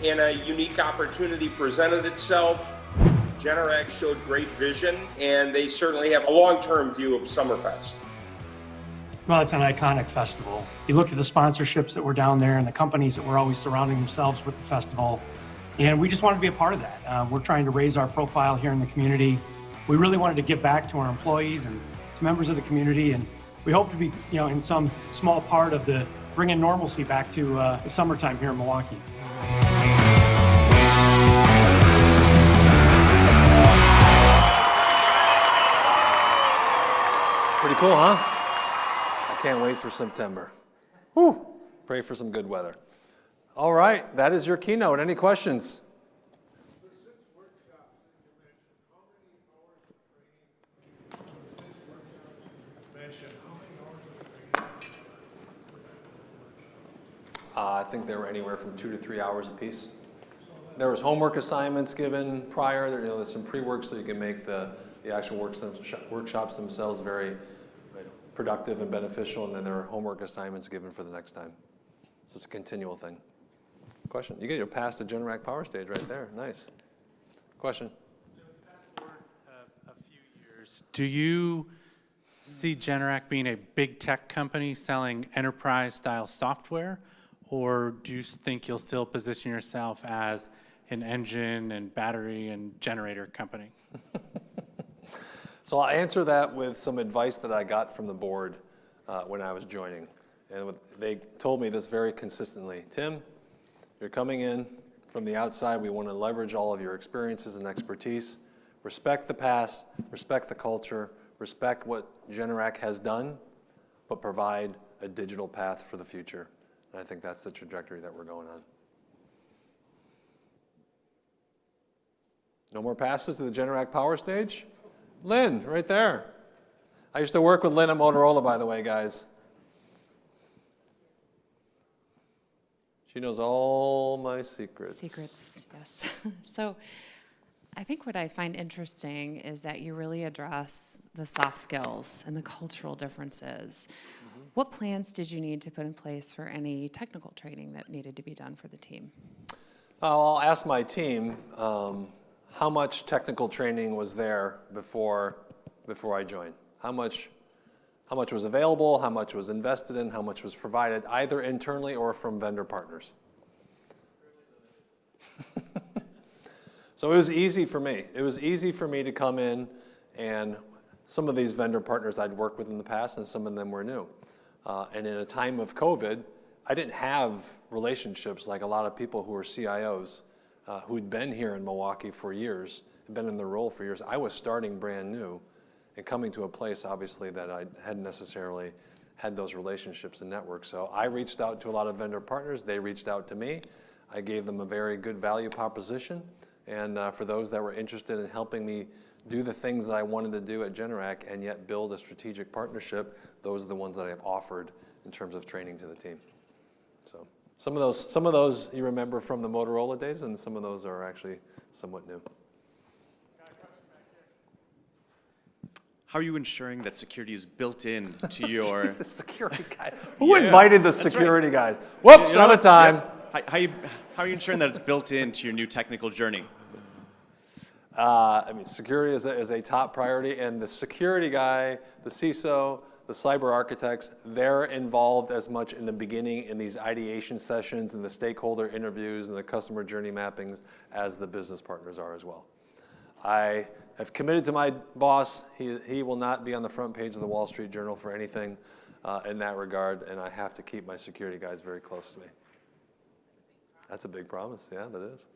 and a unique opportunity presented itself. Generac showed great vision, and they certainly have a long-term view of Summerfest. Well, it's an iconic festival. You look at the sponsorships that were down there and the companies that were always surrounding themselves with the festival, and we just wanted to be a part of that. We're trying to raise our profile here in the community. We really wanted to give back to our employees and to members of the community, and we hope to be, in some small part of the bringing normalcy back to the summertime here in Milwaukee. Pretty cool, huh? I can't wait for September. Whew. Pray for some good weather. All right, that is your keynote. Any questions? I think they were anywhere from 2 to 3 hours apiece. There was homework assignments given prior. There's some pre-work so you can make the actual workshops themselves very productive and beneficial, and then there are homework assignments given for the next time. So it's a continual thing. Question? You get your pass to Generac Power Stage right there. Nice. Question? A few years. Do you see Generac being a big tech company selling enterprise-style software, or do you think you'll still position yourself as an engine and battery and generator company? So I'll answer that with some advice that I got from the board when I was joining. And they told me this very consistently. Tim, you're coming in from the outside. We want to leverage all of your experiences and expertise. Respect the past, respect the culture, respect what Generac has done, but provide a digital path for the future. And I think that's the trajectory that we're going on. No more passes to the Generac power stage? Lynn, right there. I used to work with Lynn at Motorola, by the way, guys. She knows all my secrets. Secrets, yes. So I think what I find interesting is that you really address the soft skills and the cultural differences. What plans did you need to put in place for any technical training that needed to be done for the team? I'll ask my team how much technical training was there before I joined. How much was available, how much was invested in, how much was provided, either internally or from vendor partners. So it was easy for me. It was easy for me to come in, and some of these vendor partners I'd worked with in the past, and some of them were new. And in a time of COVID, I didn't have relationships like a lot of people who are CIOs who'd been here in Milwaukee for years, had been in the role for years. I was starting brand new and coming to a place, obviously, that I hadn't necessarily had those relationships and networks. So I reached out to a lot of vendor partners. They reached out to me. I gave them a very good value proposition. And for those that were interested in helping me do the things that I wanted to do at Generac and yet build a strategic partnership, those are the ones that I have offered in terms of training to the team. So some of those you remember from the Motorola days, and some of those are actually somewhat new. How are you ensuring that security is built in to your... He's the security guy. Who invited the security guys? Whoops, You know out of what? time. Yeah. How are you ensuring that it's built into your new technical journey? I mean, security is a top priority, and the security guy, the CISO, the cyber architects, they're involved as much in the beginning in these ideation sessions and the stakeholder interviews and the customer journey mappings as the business partners are as well. I have committed to my boss. He will not be on the front page of the Wall Street Journal for anything in that regard, and I have to keep my security guys very close to me. That's a big promise. Yeah, that is.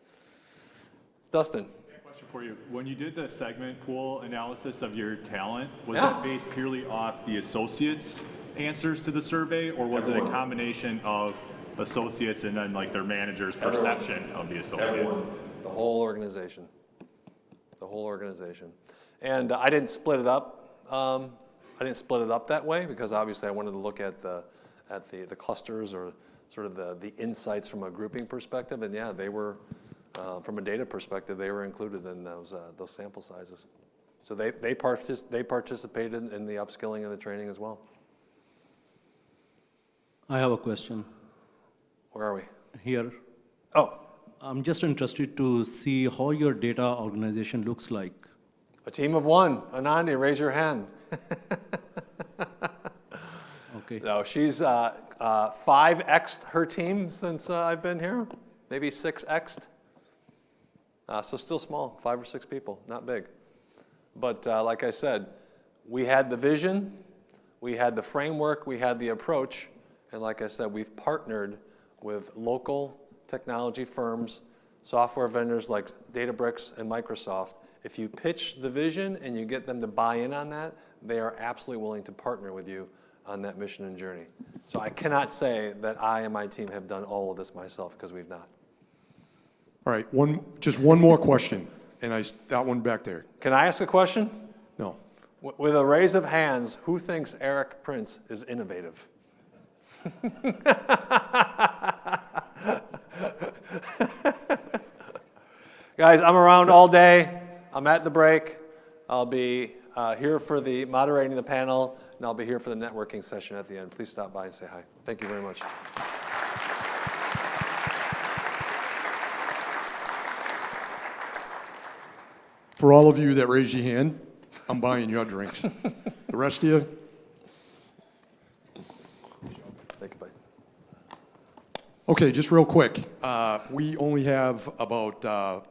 Dustin. Question for you. When you did the segment pool analysis of your talent, was that based purely off the associates' answers to the survey, or was it a combination of associates and then like their manager's perception of the associate? Everyone. The whole organization. The whole organization. And I didn't split it up. I didn't split it up that way because obviously I wanted to look at the clusters or sort of the insights from a grouping perspective. And yeah, they were, from a data perspective, they were included in those sample sizes. So they participated in the upskilling and the training as well. I have a question. Where are we? Here. Oh. I'm just interested to see how your data organization looks like. A team of one. Anandi, raise your hand. Okay. No, she's 5x'd her team since I've been here, maybe 6x'd. So still small, 5 or 6 people, not big. But like I said, we had the vision, we had the framework, we had the approach, and like I said, we've partnered with local technology firms, software vendors like Databricks and Microsoft. If you pitch the vision and you get them to buy in on that, they are absolutely willing to partner with you on that mission and journey. So I cannot say that I and my team have done all of this myself, because we've not. All right, just one more question, and that one back there. Can I ask a question? No. With a raise of hands, who thinks Eric Prince is innovative? Guys, I'm around all day. I'm at the break. I'll be here for the moderating the panel, and I'll be here for the networking session at the end. Please stop by and say hi. Thank you very much. For all of you that raised your hand, I'm buying your drinks. The rest of you, Take a bite. Okay, just real quick. We only have about,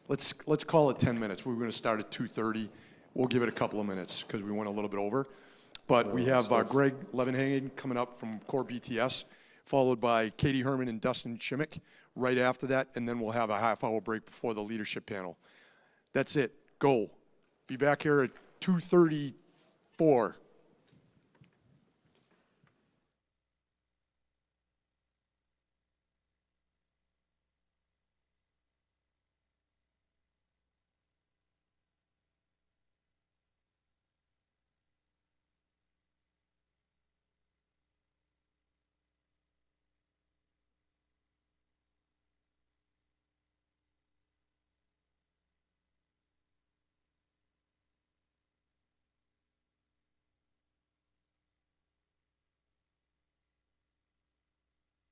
let's call it 10 minutes. We were going to start at 2:30. We'll give it a couple of minutes because we went a little bit over. But we have Greg Levenhagen coming up from Core BTS, followed by Katie Herman and Dustin Chimick right after that, and then we'll have a half-hour break before the leadership panel. That's it. Go. Be back here at 2:34.